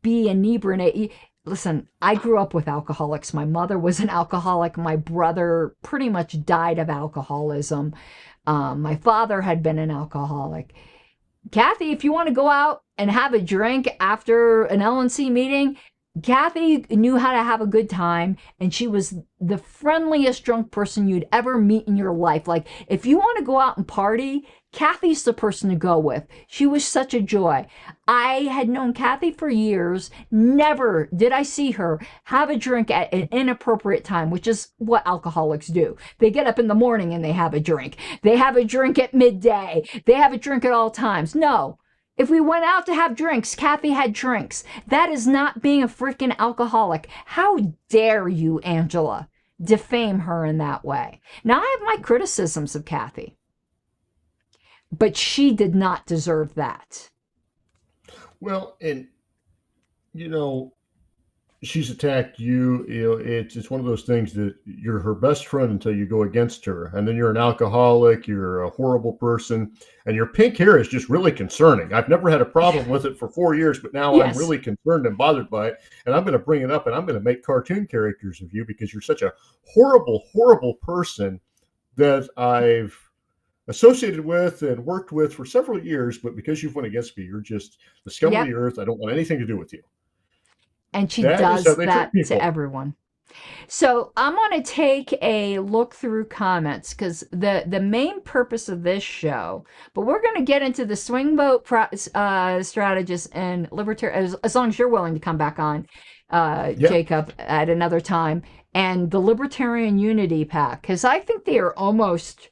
be inebriated. Listen, I grew up with alcoholics. My mother was an alcoholic. My brother pretty much died of alcoholism. My father had been an alcoholic. Kathy, if you want to go out and have a drink after an LNC meeting, Kathy knew how to have a good time, and she was the friendliest drunk person you'd ever meet in your life. Like, if you want to go out and party, Kathy's the person to go with. She was such a joy. I had known Kathy for years. Never did I see her have a drink at an inappropriate time, which is what alcoholics do. They get up in the morning and they have a drink. They have a drink at midday. They have a drink at all times. No. If we went out to have drinks, Kathy had drinks. That is not being a freaking alcoholic. How dare you, Angela, defame her in that way? Now, I have my criticisms of Kathy, but she did not deserve that. Well, and, she's attacked you. It's one of those things that you're her best friend until you go against her, and then you're an alcoholic, you're a horrible person, and your pink hair is just really concerning. I've never had a problem with it for 4 years, but now I'm really concerned and bothered by it, and I'm going to bring it up, and I'm going to make cartoon characters of you because you're such a horrible, horrible person that I've associated with and worked with for several years, but because you've went against me, you're just the scum of the earth. I don't want anything to do with you. And she does that to everyone. So I'm going to take a look through comments because the main purpose of this show, but we're going to get into the swing vote strategist and libertarian, as long as you're willing to come back on, Jacob, at another time, and the Libertarian Unity Pack, because I think they are almost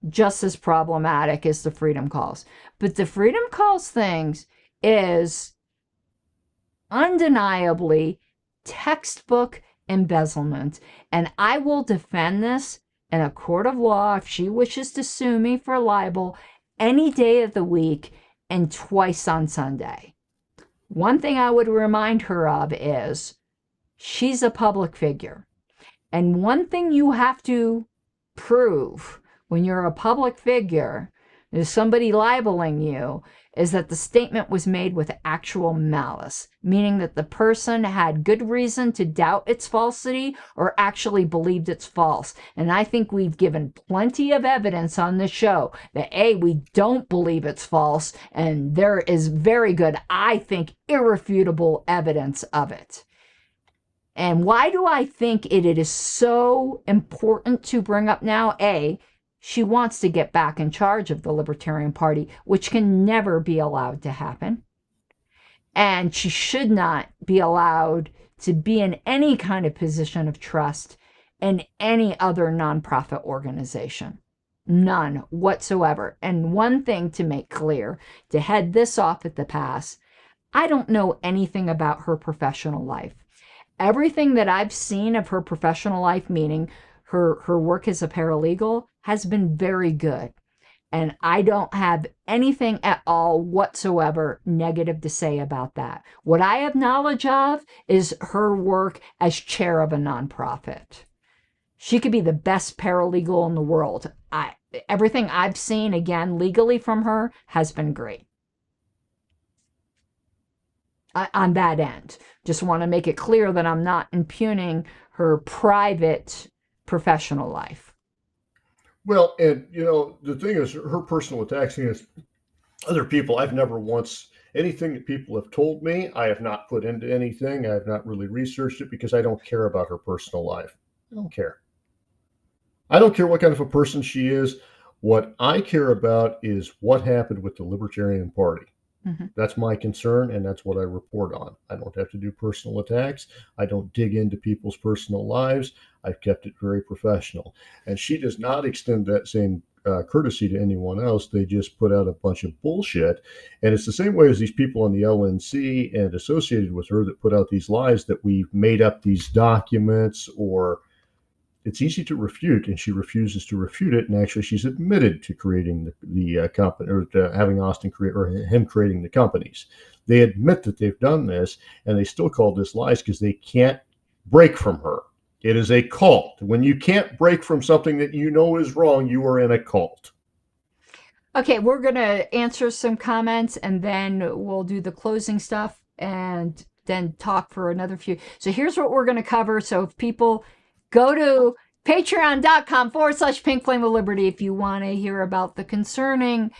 just as problematic as the Freedom Calls. But the Freedom Calls things is undeniably textbook embezzlement, and I will defend this in a court of law if she wishes to sue me for libel any day of the week and twice on Sunday. One thing I would remind her of is she's a public figure, and one thing you have to prove when you're a public figure, there's somebody libeling you, is that the statement was made with actual malice, meaning that the person had good reason to doubt its falsity or actually believed it's false. And I think we've given plenty of evidence on this show that A, we don't believe it's false, and there is very good, I think, irrefutable evidence of it. And why do I think it is so important to bring up now? A, she wants to get back in charge of the Libertarian Party, which can never be allowed to happen. And she should not be allowed to be in any kind of position of trust in any other nonprofit organization. None whatsoever. And one thing to make clear, to head this off at the pass, I don't know anything about her professional life. Everything that I've seen of her professional life, meaning her work as a paralegal, has been very good. And I don't have anything at all whatsoever negative to say about that. What I have knowledge of is her work as chair of a nonprofit. She could be the best paralegal in the world. Everything I've seen, again, legally from her has been great. On that end. Just want to make it clear that I'm not impugning her private professional life. Well, and the thing is, her personal attacks against other people, I've never once, anything that people have told me, I have not put into anything. I have not really researched it because I don't care about her personal life. I don't care. I don't care what kind of a person she is. What I care about is what happened with the Libertarian Party. Mm-hmm. That's my concern, and that's what I report on. I don't have to do personal attacks. I don't dig into people's personal lives. I've kept it very professional. And she does not extend that same courtesy to anyone else. They just put out a bunch of bullshit. And it's the same way as these people on the LNC and associated with her that put out these lies that we've made up these documents, or it's easy to refute, and she refuses to refute it. And actually, she's admitted to creating the company, or to having Austin create, or him creating the companies. They admit that they've done this, and they still call this lies because they can't break from her. It is a cult. When you can't break from something that you know is wrong, you are in a cult. Okay, we're going to answer some comments, and then we'll do the closing stuff, and then talk for another few. So here's what we're going to cover. So if people go to patreon.com/Pink Flame of Liberty if you want to hear about the concerning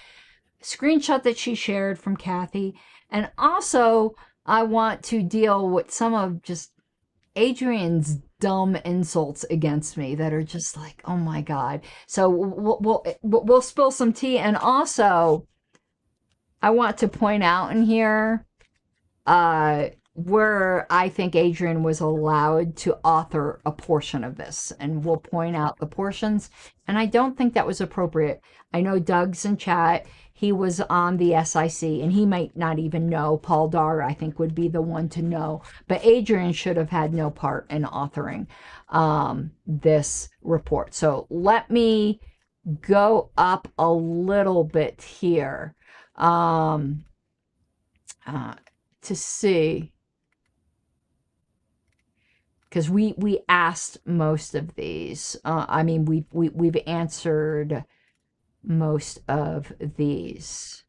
screenshot that she shared from Kathy. And also, I want to deal with some of just Adrian's dumb insults against me that are just like, oh my God. So we'll spill some tea. And also, I want to point out in here, where I think Adrian was allowed to author a portion of this, and we'll point out the portions, and I don't think that was appropriate. I know Doug's in chat. He was on the SIC, and he might not even know. Paul Dar, I think, would be the one to know, but Adrian should have had no part in authoring this report. So let me go up a little bit here to see, because we asked most of these. I mean, we've answered most of these.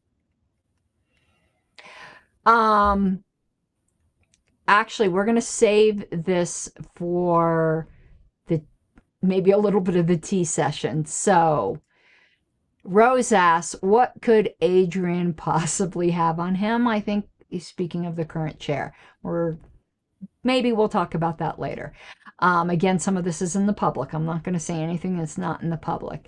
Actually, we're gonna save this for maybe a little bit of the tea session. So Rose asks, what could Adrian possibly have on him? I think he's speaking of the current chair, or maybe we'll talk about that later. Again, some of this is in the public. I'm not going to say anything that's not in the public.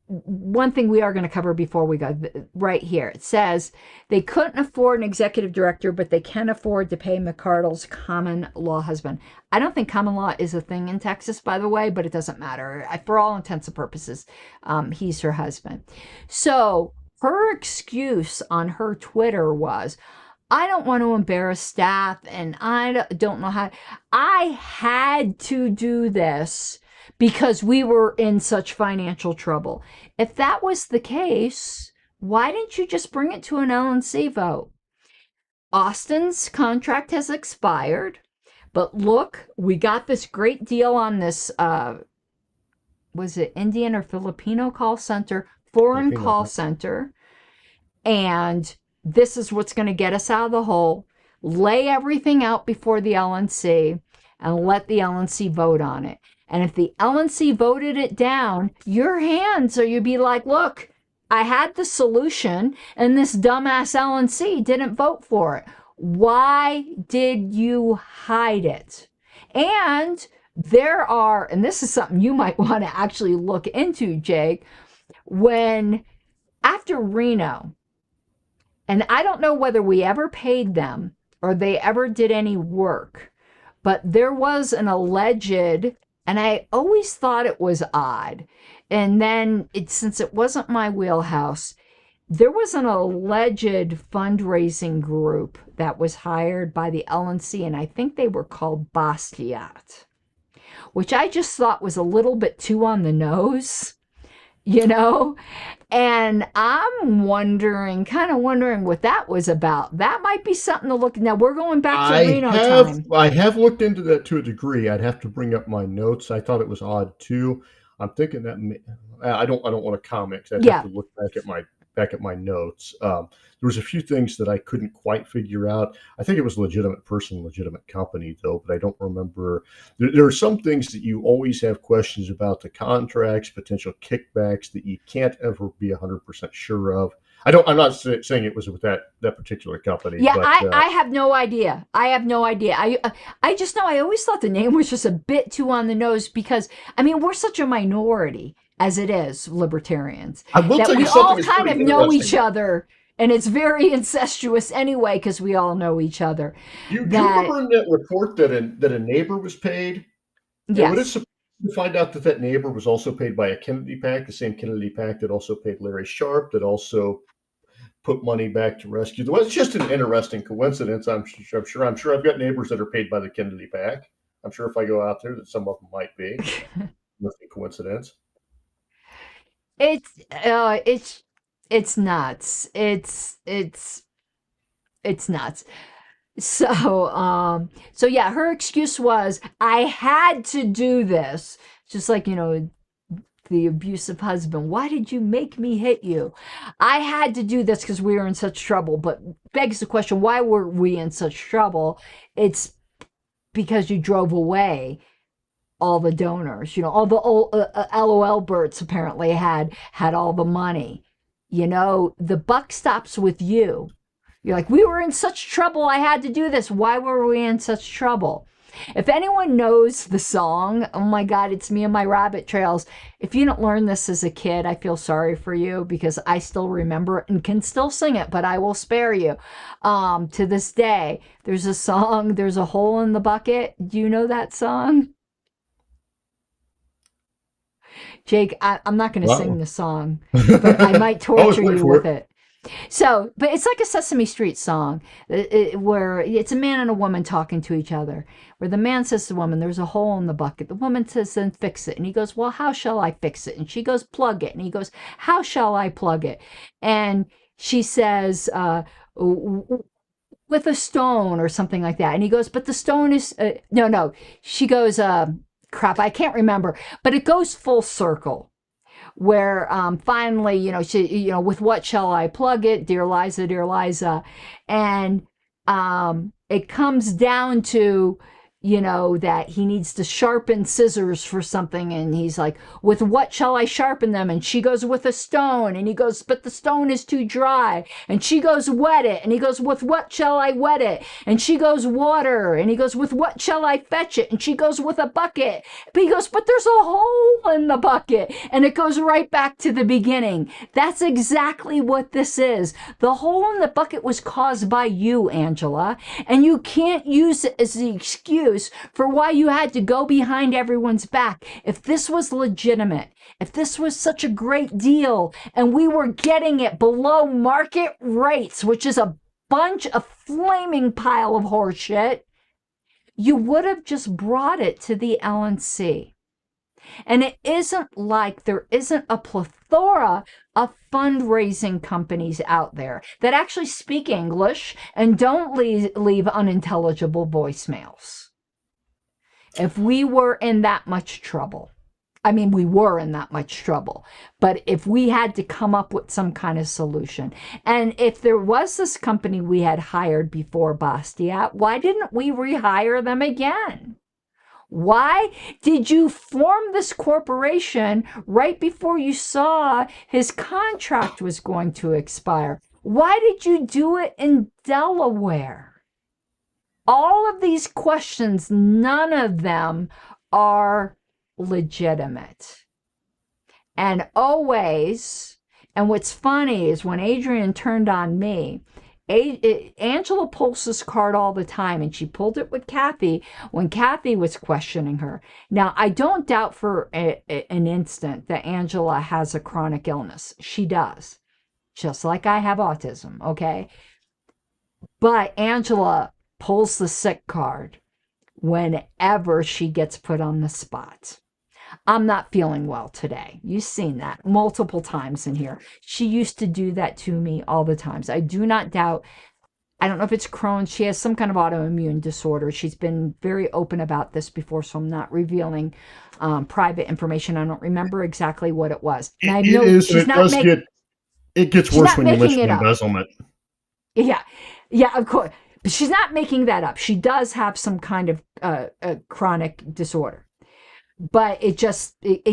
One thing we are going to cover before we go, right here. It says they couldn't afford an executive director, but they can afford to pay McArdle's common law husband. I don't think common law is a thing in Texas, by the way, but it doesn't matter. For all intents and purposes, he's her husband. So her excuse on her Twitter was, I don't want to embarrass staff, and I don't know how. I had to do this because we were in such financial trouble. If that was the case, why didn't you just bring it to an LNC vote? Austin's contract has expired, but look, we got this great deal on this, was it Indian or Filipino call center, foreign Filipino call center, and this is what's going to get us out of the hole. Lay everything out before the LNC and let the LNC vote on it. And if the LNC voted it down, your hands, or you'd be like, look, I had the solution and this dumbass LNC didn't vote for it. Why did you hide it? And there are, and this is something you might want to actually look into, Jake, when after Reno, and I don't know whether we ever paid them or they ever did any work, but there was an alleged, and I always thought it was odd. And then since it wasn't my wheelhouse, there was an alleged fundraising group that was hired by the LNC, and I think they were called Bastiat, which I just thought was a little bit too on the nose, you know? And I'm wondering, kind of wondering what that was about. That might be something to look. Now we're going back to Reno time. I have looked into that to a degree. I'd have to bring up my notes. I thought it was odd too. I'm thinking that I don't want to comment 'cause I'd have Yeah. to look back at my notes. There was a few things that I couldn't quite figure out. I think it was a legitimate person, legitimate company though, but I don't remember. There are some things that you always have questions about, the contracts, potential kickbacks that you can't ever be 100% sure of. I'm not saying it was with that particular company. Yeah, But I have no idea. I have no idea. I just know I always thought the name was just a bit too on the nose because I mean we're such a minority as it is, libertarians, I will that tell we you all something that's kind of pretty know each interesting. other, and it's very incestuous anyway because we all know each other. Do you That remember in that report that a neighbor was paid? And what is yes, surprising to find out that that neighbor was also paid by a Kennedy PAC, the same Kennedy PAC that also paid Larry Sharp, that also put money back to rescue. Well, it's just an interesting coincidence. I'm sure I've got neighbors that are paid by the Kennedy PAC. I'm sure if I go out there that some of them might be. Nothing coincidence. it's it's nuts. It's nuts. So yeah, her excuse was I had to do this. Just like, the abusive husband. Why did you make me hit you? I had to do this because we were in such trouble. But begs the question, why were we in such trouble? It's because you drove away all the donors. All the old LOL Berts apparently had all the money. The buck stops with you. You're like, we were in such trouble. I had to do this. Why were we in such trouble? If anyone knows the song, oh my God, it's me and my rabbit trails. If you didn't learn this as a kid, I feel sorry for you because I still remember it and can still sing it, but I will spare you. To this day, there's a song, There's a Hole in the Bucket. Do you know that song? Jake, I'm not going to sing Wow. the song, but I might I was torture waiting you for with it. it. So, but it's like a Sesame Street song where it's a man and a woman talking to each other. Where the man says to the woman, "There's a hole in the bucket." The woman says, "Then fix it." And he goes, "Well, how shall I fix it?" And she goes, "Plug it." And he goes, "How shall I plug it?" And she says, "With a stone or something like that." And he goes, "But the stone is no, no." She goes, "Crap, I can't remember." But it goes full circle where finally, she, with what shall I plug it, dear Liza, and it comes down to, that he needs to sharpen scissors for something, and he's like, with what shall I sharpen them? And she goes, with a stone, and he goes, but the stone is too dry, and she goes, wet it, and he goes, with what shall I wet it? And she goes, water, and he goes, with what shall I fetch it? And she goes, with a bucket. But he goes, but there's a hole in the bucket, and it goes right back to the beginning. That's exactly what this is. The hole in the bucket was caused by you, Angela, and you can't use it as the excuse for why you had to go behind everyone's back. If this was legitimate, if this was such a great deal, and we were getting it below market rates, which is a bunch of flaming pile of horseshit, you would have just brought it to the LNC. And it isn't like there isn't a plethora of fundraising companies out there that actually speak English and don't leave unintelligible voicemails. If we were in that much trouble, I mean, we were in that much trouble, but if we had to come up with some kind of solution, and if there was this company we had hired before Bastiat, why didn't we rehire them again? Why did you form this corporation right before you saw his contract was going to expire? Why did you do it in Delaware? All of these questions, none of them are legitimate. And always, and what's funny is when Adrian turned on me, Angela pulls this card all the time, and she pulled it with Kathy when Kathy was questioning her. Now, I don't doubt for an instant that Angela has a chronic illness. She does, just like I have autism, okay? But Angela pulls the sick card whenever she gets put on the spot. I'm not feeling well today. You've seen that multiple times in here. She used to do that to me all the times. I do not doubt. I don't know if it's Crohn's. She has some kind of autoimmune disorder. She's been very open about this before, so I'm not revealing private information. I don't remember exactly what it was. And I It know is, and she's it not does making. it gets She's worse not when you making mention it up. embezzlement. Yeah, yeah, of course. But she's not making that up. She does have some kind of chronic disorder. But it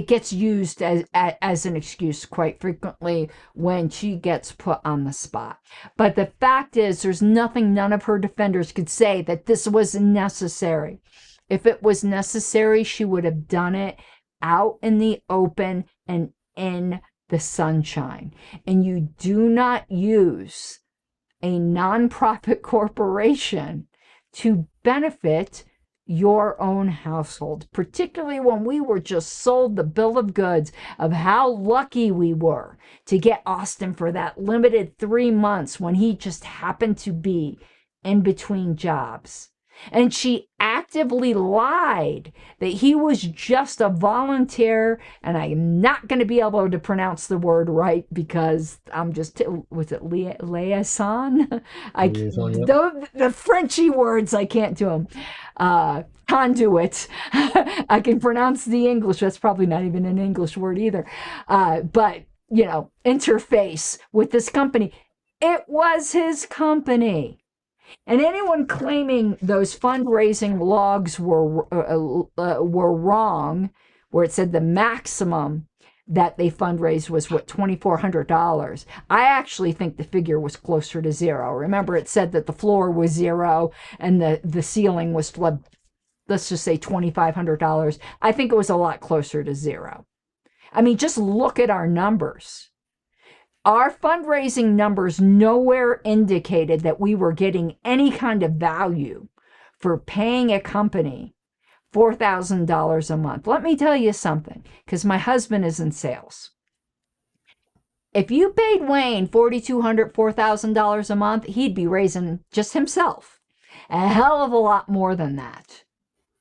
gets used as an excuse quite frequently when she gets put on the spot. But the fact is, there's nothing none of her defenders could say that this was necessary. If it was necessary, she would have done it out in the open and in the sunshine. And you do not use a nonprofit corporation to benefit your own household, particularly when we were just sold the bill of goods of how lucky we were to get Austin for that limited 3 months when he just happened to be in between jobs. And she actively lied that he was just a volunteer, and I'm not going to be able to pronounce the word right because I'm just, was it liaison? The Frenchy words, I can't do them. Conduit. I can pronounce the English. That's probably not even an English word either. But, interface with this company. It was his company. And anyone claiming those fundraising logs were wrong, where it said the maximum that they fundraised was $2,400. I actually think the figure was closer to zero. Remember, it said that the floor was zero and the ceiling was, let's just say $2,500. I think it was a lot closer to zero. I mean, just look at our numbers. Our fundraising numbers nowhere indicated that we were getting any kind of value for paying a company $4,000 a month. Let me tell you something, because my husband is in sales. If you paid Wayne $4,200, $4,000 a month, he'd be raising just himself a hell of a lot more than that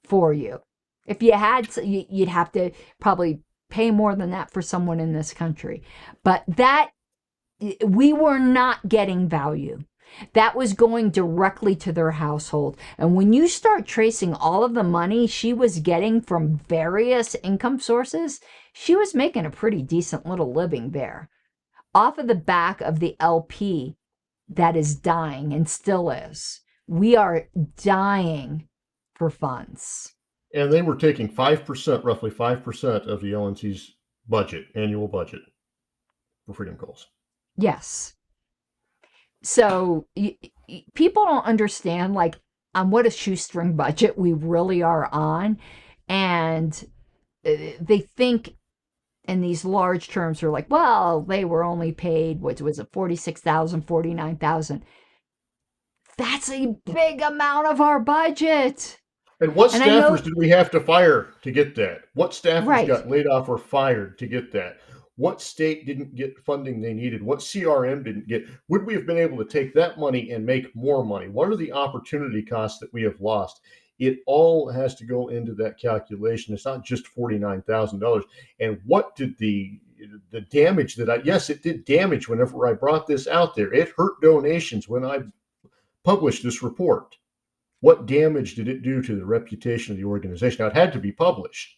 for you. If you had to, you'd have to probably pay more than that for someone in this country. But we were not getting value. That was going directly to their household. And when you start tracing all of the money she was getting from various income sources, she was making a pretty decent little living there. Off of the back of the LP that is dying and still is. We are dying for funds. And they were taking 5%, roughly 5% of the LNC's budget, annual budget for Freedom Calls. Yes. So people don't understand on what a shoestring budget we really are on. And they think in these large terms are like, well, they were only paid, what was it, $46,000, $49,000. That's a big amount of our budget. And what staffers did we have to fire to get that? What staffers got laid off or fired to get that? What state didn't get funding they needed? What CRM didn't get? Would we have been able to take that money and make more money? What are the opportunity costs that we have lost? It all has to go into that calculation. It's not just $49,000. And what did the damage that yes, it did damage whenever I brought this out there. It hurt donations when I published this report. What damage did it do to the reputation of the organization? Now, it had to be published.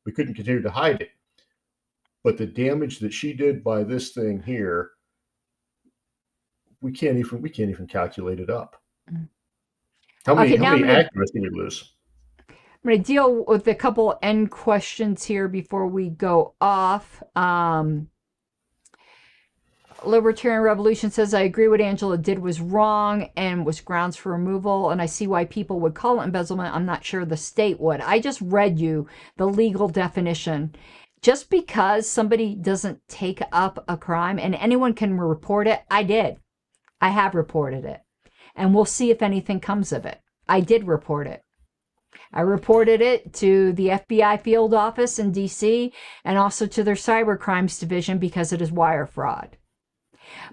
We couldn't continue to hide it. But the damage that she did by this thing here, we can't even calculate it up. How many activists did we lose? I'm going to deal with a couple end questions here before we go off. Libertarian Revolution says, I agree what Angela did was wrong and was grounds for removal, and I see why people would call it embezzlement. I'm not sure the state would. I just read you the legal definition. Just because somebody doesn't take up a crime and anyone can report it, I did. I have reported it. And we'll see if anything comes of it. I did report it. I reported it to the FBI field office in DC and also to their cyber crimes division because it is wire fraud.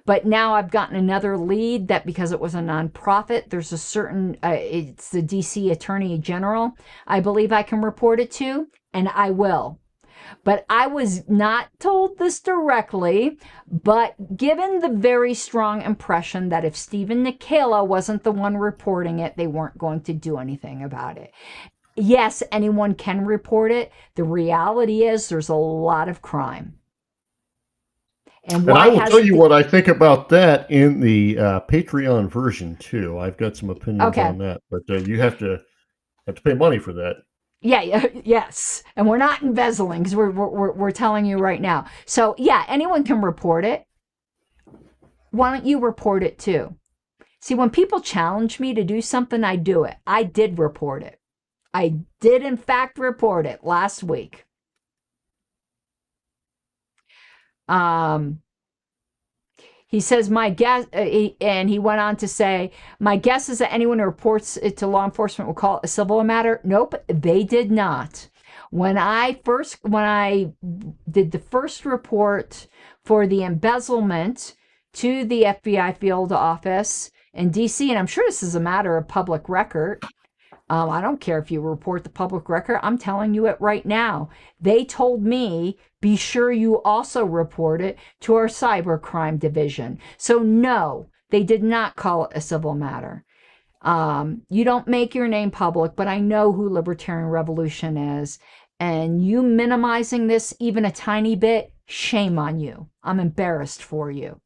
But now I've gotten another lead that because it was a nonprofit, there's a certain, it's the DC Attorney General, I believe I can report it to, and I will. But I was not told this directly, but given the very strong impression that if Stephen Nikela wasn't the one reporting it, they weren't going to do anything about it. Yes, anyone can report it. The reality is there's a lot of crime. And I will tell you what I think about that in the Patreon version too. I've got some opinions on that, but you have to pay money for that. Yeah, yes, and we're not embezzling because we're telling you right now. So yeah, anyone can report it. Why don't you report it too? See, when people challenge me to do something, I do it. I did report it. I did in fact report it last week. He says, my guess, and he went on to say, my guess is that anyone who reports it to law enforcement will call it a civil matter. Nope, they did not. When I did the first report for the embezzlement to the FBI field office in DC, and I'm sure this is a matter of public record. I don't care if you report the public record. I'm telling you it right now. They told me, be sure you also report it to our cybercrime division. So no, they did not call it a civil matter. You don't make your name public, but I know who Libertarian Revolution is. And you minimizing this even a tiny bit, shame on you. I'm embarrassed for you.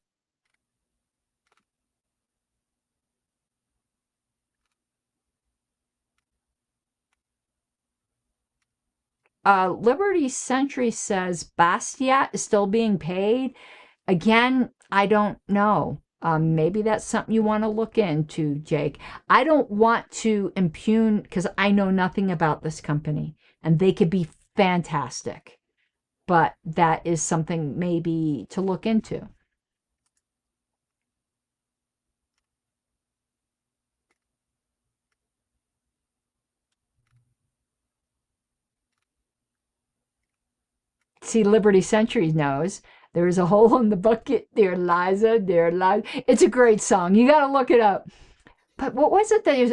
Liberty Century says Bastiat is still being paid. Again, I don't know. Maybe that's something you want to look into, Jake. I don't want to impugn because I know nothing about this company and they could be fantastic. But that is something maybe to look into. See, Liberty Century knows there's a hole in the bucket, dear Liza, dear Liza. It's a great song. You got to look it up. But what was it that he's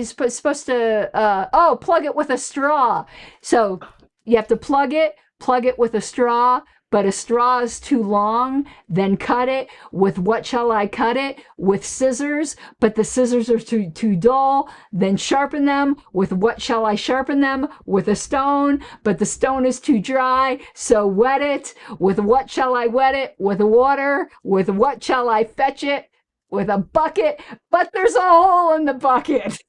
supposed to, plug it with a straw. So you have to plug it with a straw, but a straw is too long, then cut it with what shall I cut it? With scissors, but the scissors are too dull, then sharpen them with what shall I sharpen them? With a stone, but the stone is too dry, so wet it with what shall I wet it? With water, with what shall I fetch it? With a bucket, but there's a hole in the bucket.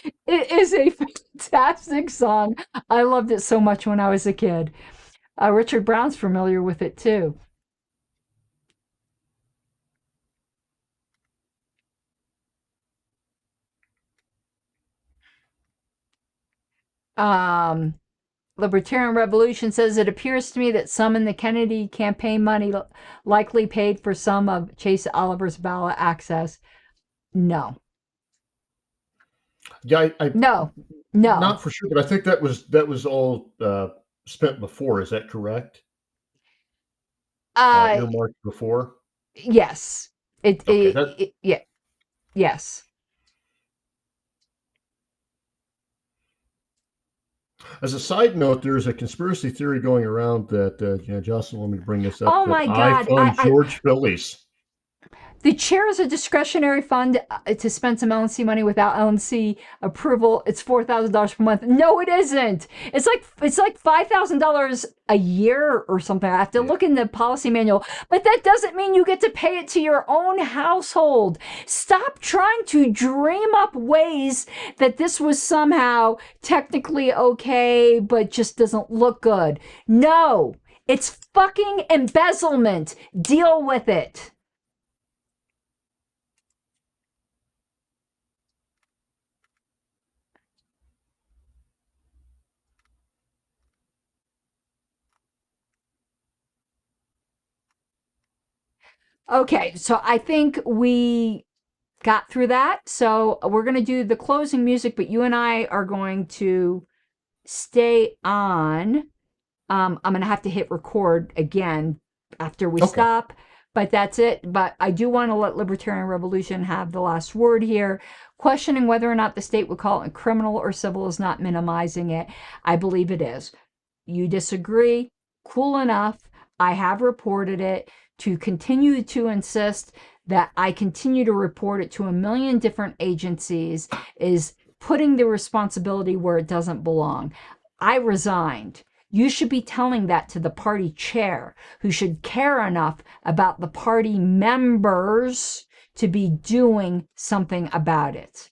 It is a fantastic song. I loved it so much when I was a kid. Richard Brown's familiar with it too. Libertarian Revolution says it appears to me that some in the Kennedy campaign money likely paid for some of Chase Oliver's ballot access. No. Yeah, no, not for sure, but I think that was all spent before. Is that correct? Earmarked before. Yes. Yeah. Yes. As a side note, there's a conspiracy theory going around that Jocelyn, let me bring this up. Oh my God! I fund George Phillies. The chair is a discretionary fund to spend some LNC money without LNC approval. It's $4,000 per month. No, it isn't. It's like $5,000 a year or something. I have to look in the policy manual, but that doesn't mean you get to pay it to your own household. Stop trying to dream up ways that this was somehow technically okay, but just doesn't look good. No, it's fucking embezzlement. Deal with it. Okay, so I think we got through that. So we're going to do the closing music, but you and I are going to stay on. I'm going to have to hit record again after we Okay. stop, but that's it. But I do want to let Libertarian Revolution have the last word here. Questioning whether or not the state would call it criminal or civil is not minimizing it. I believe it is. You disagree? Cool enough. I have reported it. To continue to insist that I continue to report it to a million different agencies is putting the responsibility where it doesn't belong. I resigned. You should be telling that to the party chair, who should care enough about the party members to be doing something about it.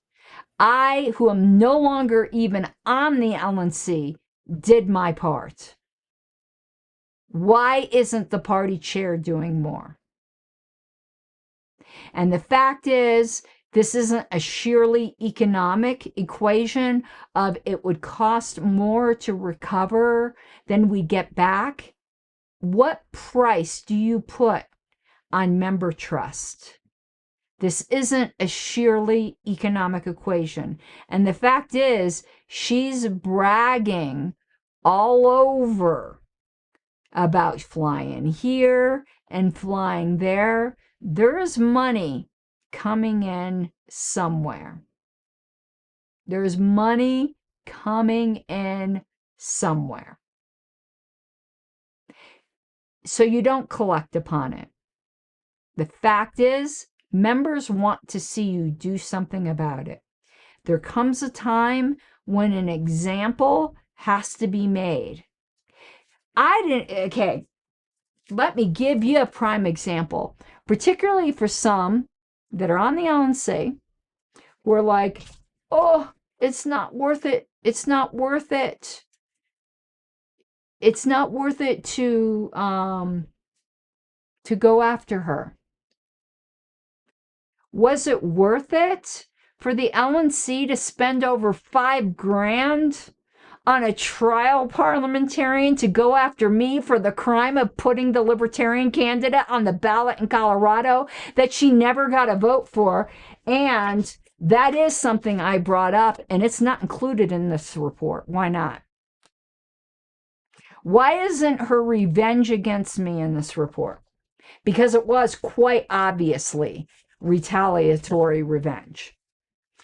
I, who am no longer even on the LNC, did my part. Why isn't the party chair doing more? And the fact is, this isn't a sheerly economic equation of it would cost more to recover than we get back. What price do you put on member trust? This isn't a sheerly economic equation. And the fact is, she's bragging all over about flying here and flying there. There is money coming in somewhere. There's money coming in somewhere. So you don't collect upon it. The fact is, members want to see you do something about it. There comes a time when an example has to be made. Okay, let me give you a prime example, particularly for some that are on the LNC who are like, oh, it's not worth it. It's not worth it. It's not worth it to go after her. Was it worth it for the LNC to spend over $5,000 on a trial parliamentarian to go after me for the crime of putting the Libertarian candidate on the ballot in Colorado that she never got a vote for? And that is something I brought up, and it's not included in this report. Why not? Why isn't her revenge against me in this report? Because it was quite obviously retaliatory revenge.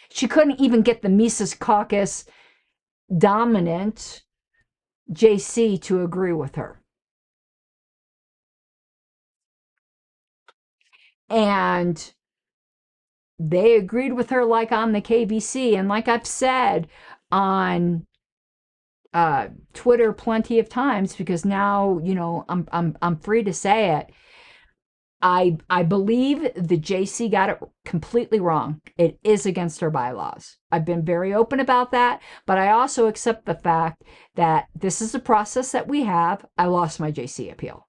She couldn't even get the Mises Caucus dominant JC to agree with her. And they agreed with her like on the KBC. And like I've said on Twitter plenty of times, because now, you know, I'm free to say it. I believe the JC got it completely wrong. It is against our bylaws. I've been very open about that, but I also accept the fact that this is a process that we have. I lost my JC appeal.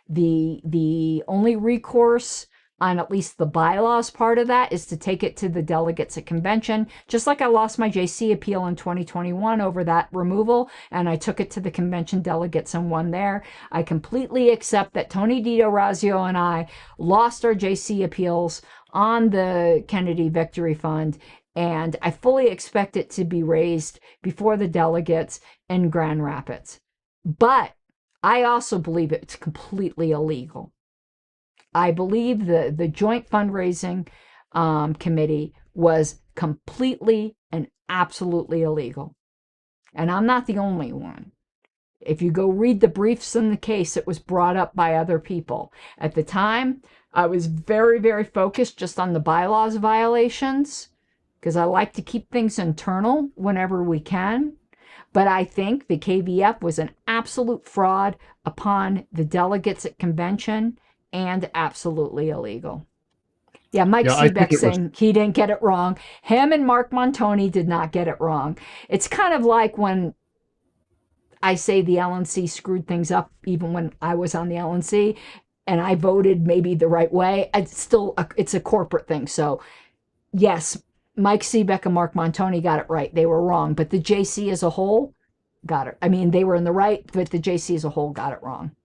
The only recourse on at least the bylaws part of that is to take it to the delegates at convention, just like I lost my JC appeal in 2021 over that removal, and I took it to the convention delegates and won there. I completely accept that Tony DiDorazio and I lost our JC appeals on the Kennedy Victory Fund, and I fully expect it to be raised before the delegates in Grand Rapids. But I also believe it's completely illegal. I believe the joint fundraising committee was completely and absolutely illegal. And I'm not the only one. If you go read the briefs in the case, it was brought up by other people. At the time, I was very, very focused just on the bylaws violations, because I like to keep things internal whenever we can. But I think the KVF was an absolute fraud upon the delegates at convention and absolutely illegal. Yeah, Mike Yeah, I think Seebeck it was. saying he didn't get it wrong. Him and Mark Montoni did not get it wrong. It's kind of like when I say the LNC screwed things up, even when I was on the LNC and I voted maybe the right way. It's a corporate thing. So yes, Mike Seebeck and Mark Montoni got it right. They were wrong, but the JC as a whole got it. I mean, they were in the right, but the JC as a whole got it wrong.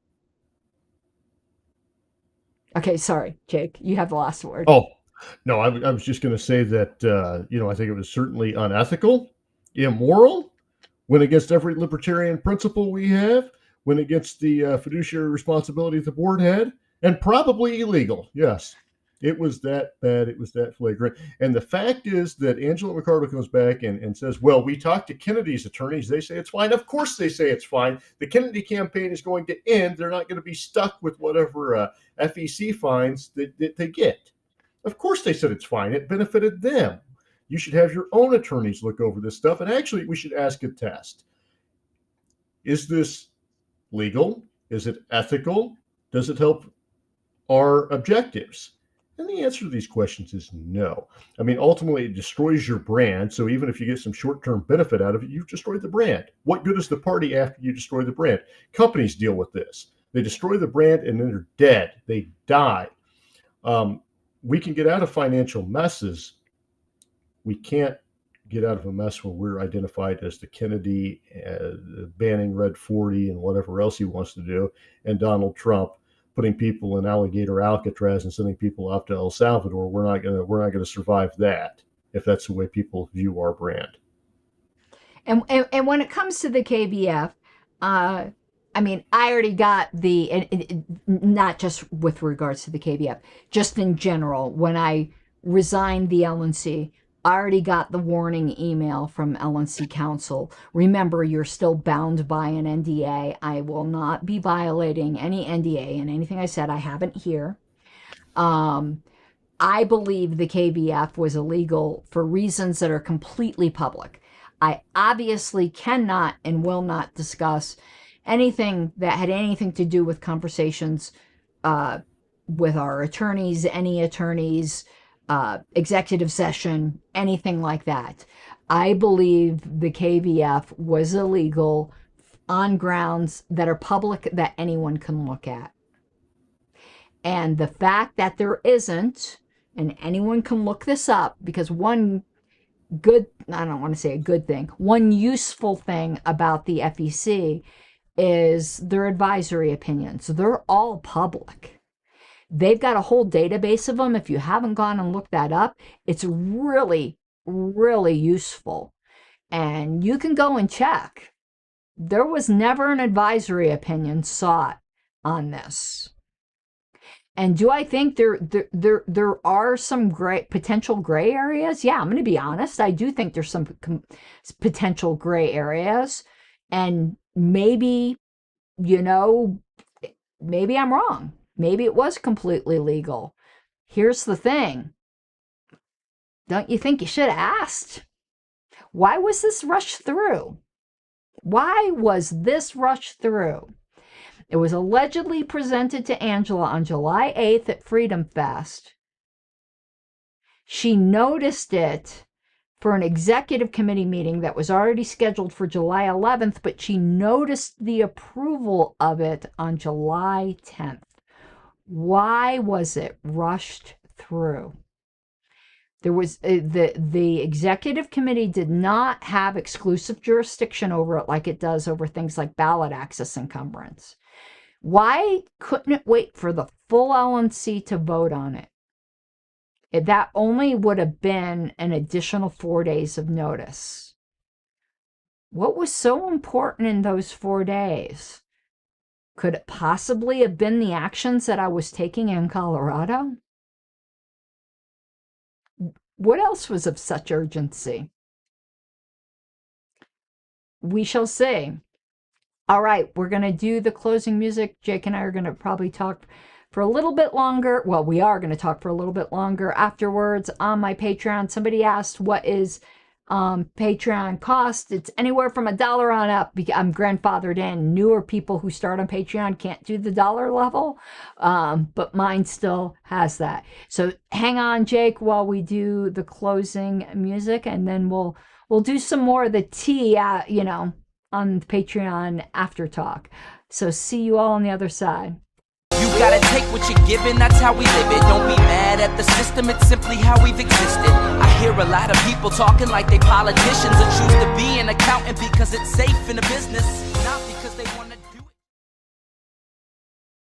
Okay, sorry, Jake. You have the last word. Oh, No, I was just going to say that, I think it was certainly unethical, immoral, went against every libertarian principle we have, went against the fiduciary responsibility the board had, and probably illegal. Yes, it was that bad. It was that flagrant. And the fact is that Angela McArdle comes back and says, well, we talked to Kennedy's attorneys. They say it's fine. Of course they say it's fine. The Kennedy campaign is going to end. They're not going to be stuck with whatever FEC fines that they get. Of course they said it's fine. It benefited them. You should have your own attorneys look over this stuff. And actually, we should ask a test. Is this legal? Is it ethical? Does it help our objectives? And the answer to these questions is no. I mean, ultimately, it destroys your brand. So even if you get some short-term benefit out of it, you've destroyed the brand. What good is the party after you destroy the brand? Companies deal with this. They destroy the brand and then they're dead. They die. We can get out of financial messes. We can't get out of a mess where we're identified as the Kennedy, banning Red 40 and whatever else he wants to do, and Donald Trump putting people in alligator Alcatraz and sending people out to El Salvador. We're not gonna survive that if that's the way people view our brand. And when it comes to the KBF, I mean, I already got not just with regards to the KBF, just in general, when I resigned the LNC, I already got the warning email from LNC Council. Remember, you're still bound by an NDA. I will not be violating any NDA, and anything I said, I haven't here. I believe the KBF was illegal for reasons that are completely public. I obviously cannot and will not discuss anything that had anything to do with conversations with our attorneys, any attorneys, executive session, anything like that. I believe the KBF was illegal on grounds that are public that anyone can look at. And the fact that there isn't, and anyone can look this up, because one good, I don't want to say a good thing, one useful thing about the FEC is their advisory opinions. They're all public. They've got a whole database of them. If you haven't gone and looked that up, it's really, really useful. And you can go and check. There was never an advisory opinion sought on this. And do I think there are some potential gray areas? Yeah, I'm going to be honest. I do think there's some potential gray areas. And maybe, maybe I'm wrong. Maybe it was completely legal. Here's the thing. Don't you think you should have asked? Why was this rushed through? Why was this rushed through? It was allegedly presented to Angela on July 8th at Freedom Fest. She noticed it for an executive committee meeting that was already scheduled for July 11th, but she noticed the approval of it on July 10th. Why was it rushed through? There was the executive committee did not have exclusive jurisdiction over it like it does over things like ballot access encumbrance. Why couldn't it wait for the full LNC to vote on it? That only would have been an additional 4 days of notice. What was so important in those 4 days? Could it possibly have been the actions that I was taking in Colorado? What else was of such urgency? We shall see. All right, we're going to do the closing music. Jake and I are going to probably talk for a little bit longer. Well, we are going to talk for a little bit longer afterwards on my Patreon. Somebody asked, what is Patreon cost? It's anywhere from $1 on up. I'm grandfathered in. Newer people who start on Patreon can't do the dollar level, but mine still has that. So hang on, Jake, while we do the closing music, and then we'll do some more of the tea, on Patreon after talk. So see you all on the other side. You gotta take what you're given, that's how we live it. Don't be mad at the system, it's simply how we've existed. I hear a lot of people talking like they politicians and choose to be an accountant because it's safe in the business, not because they want to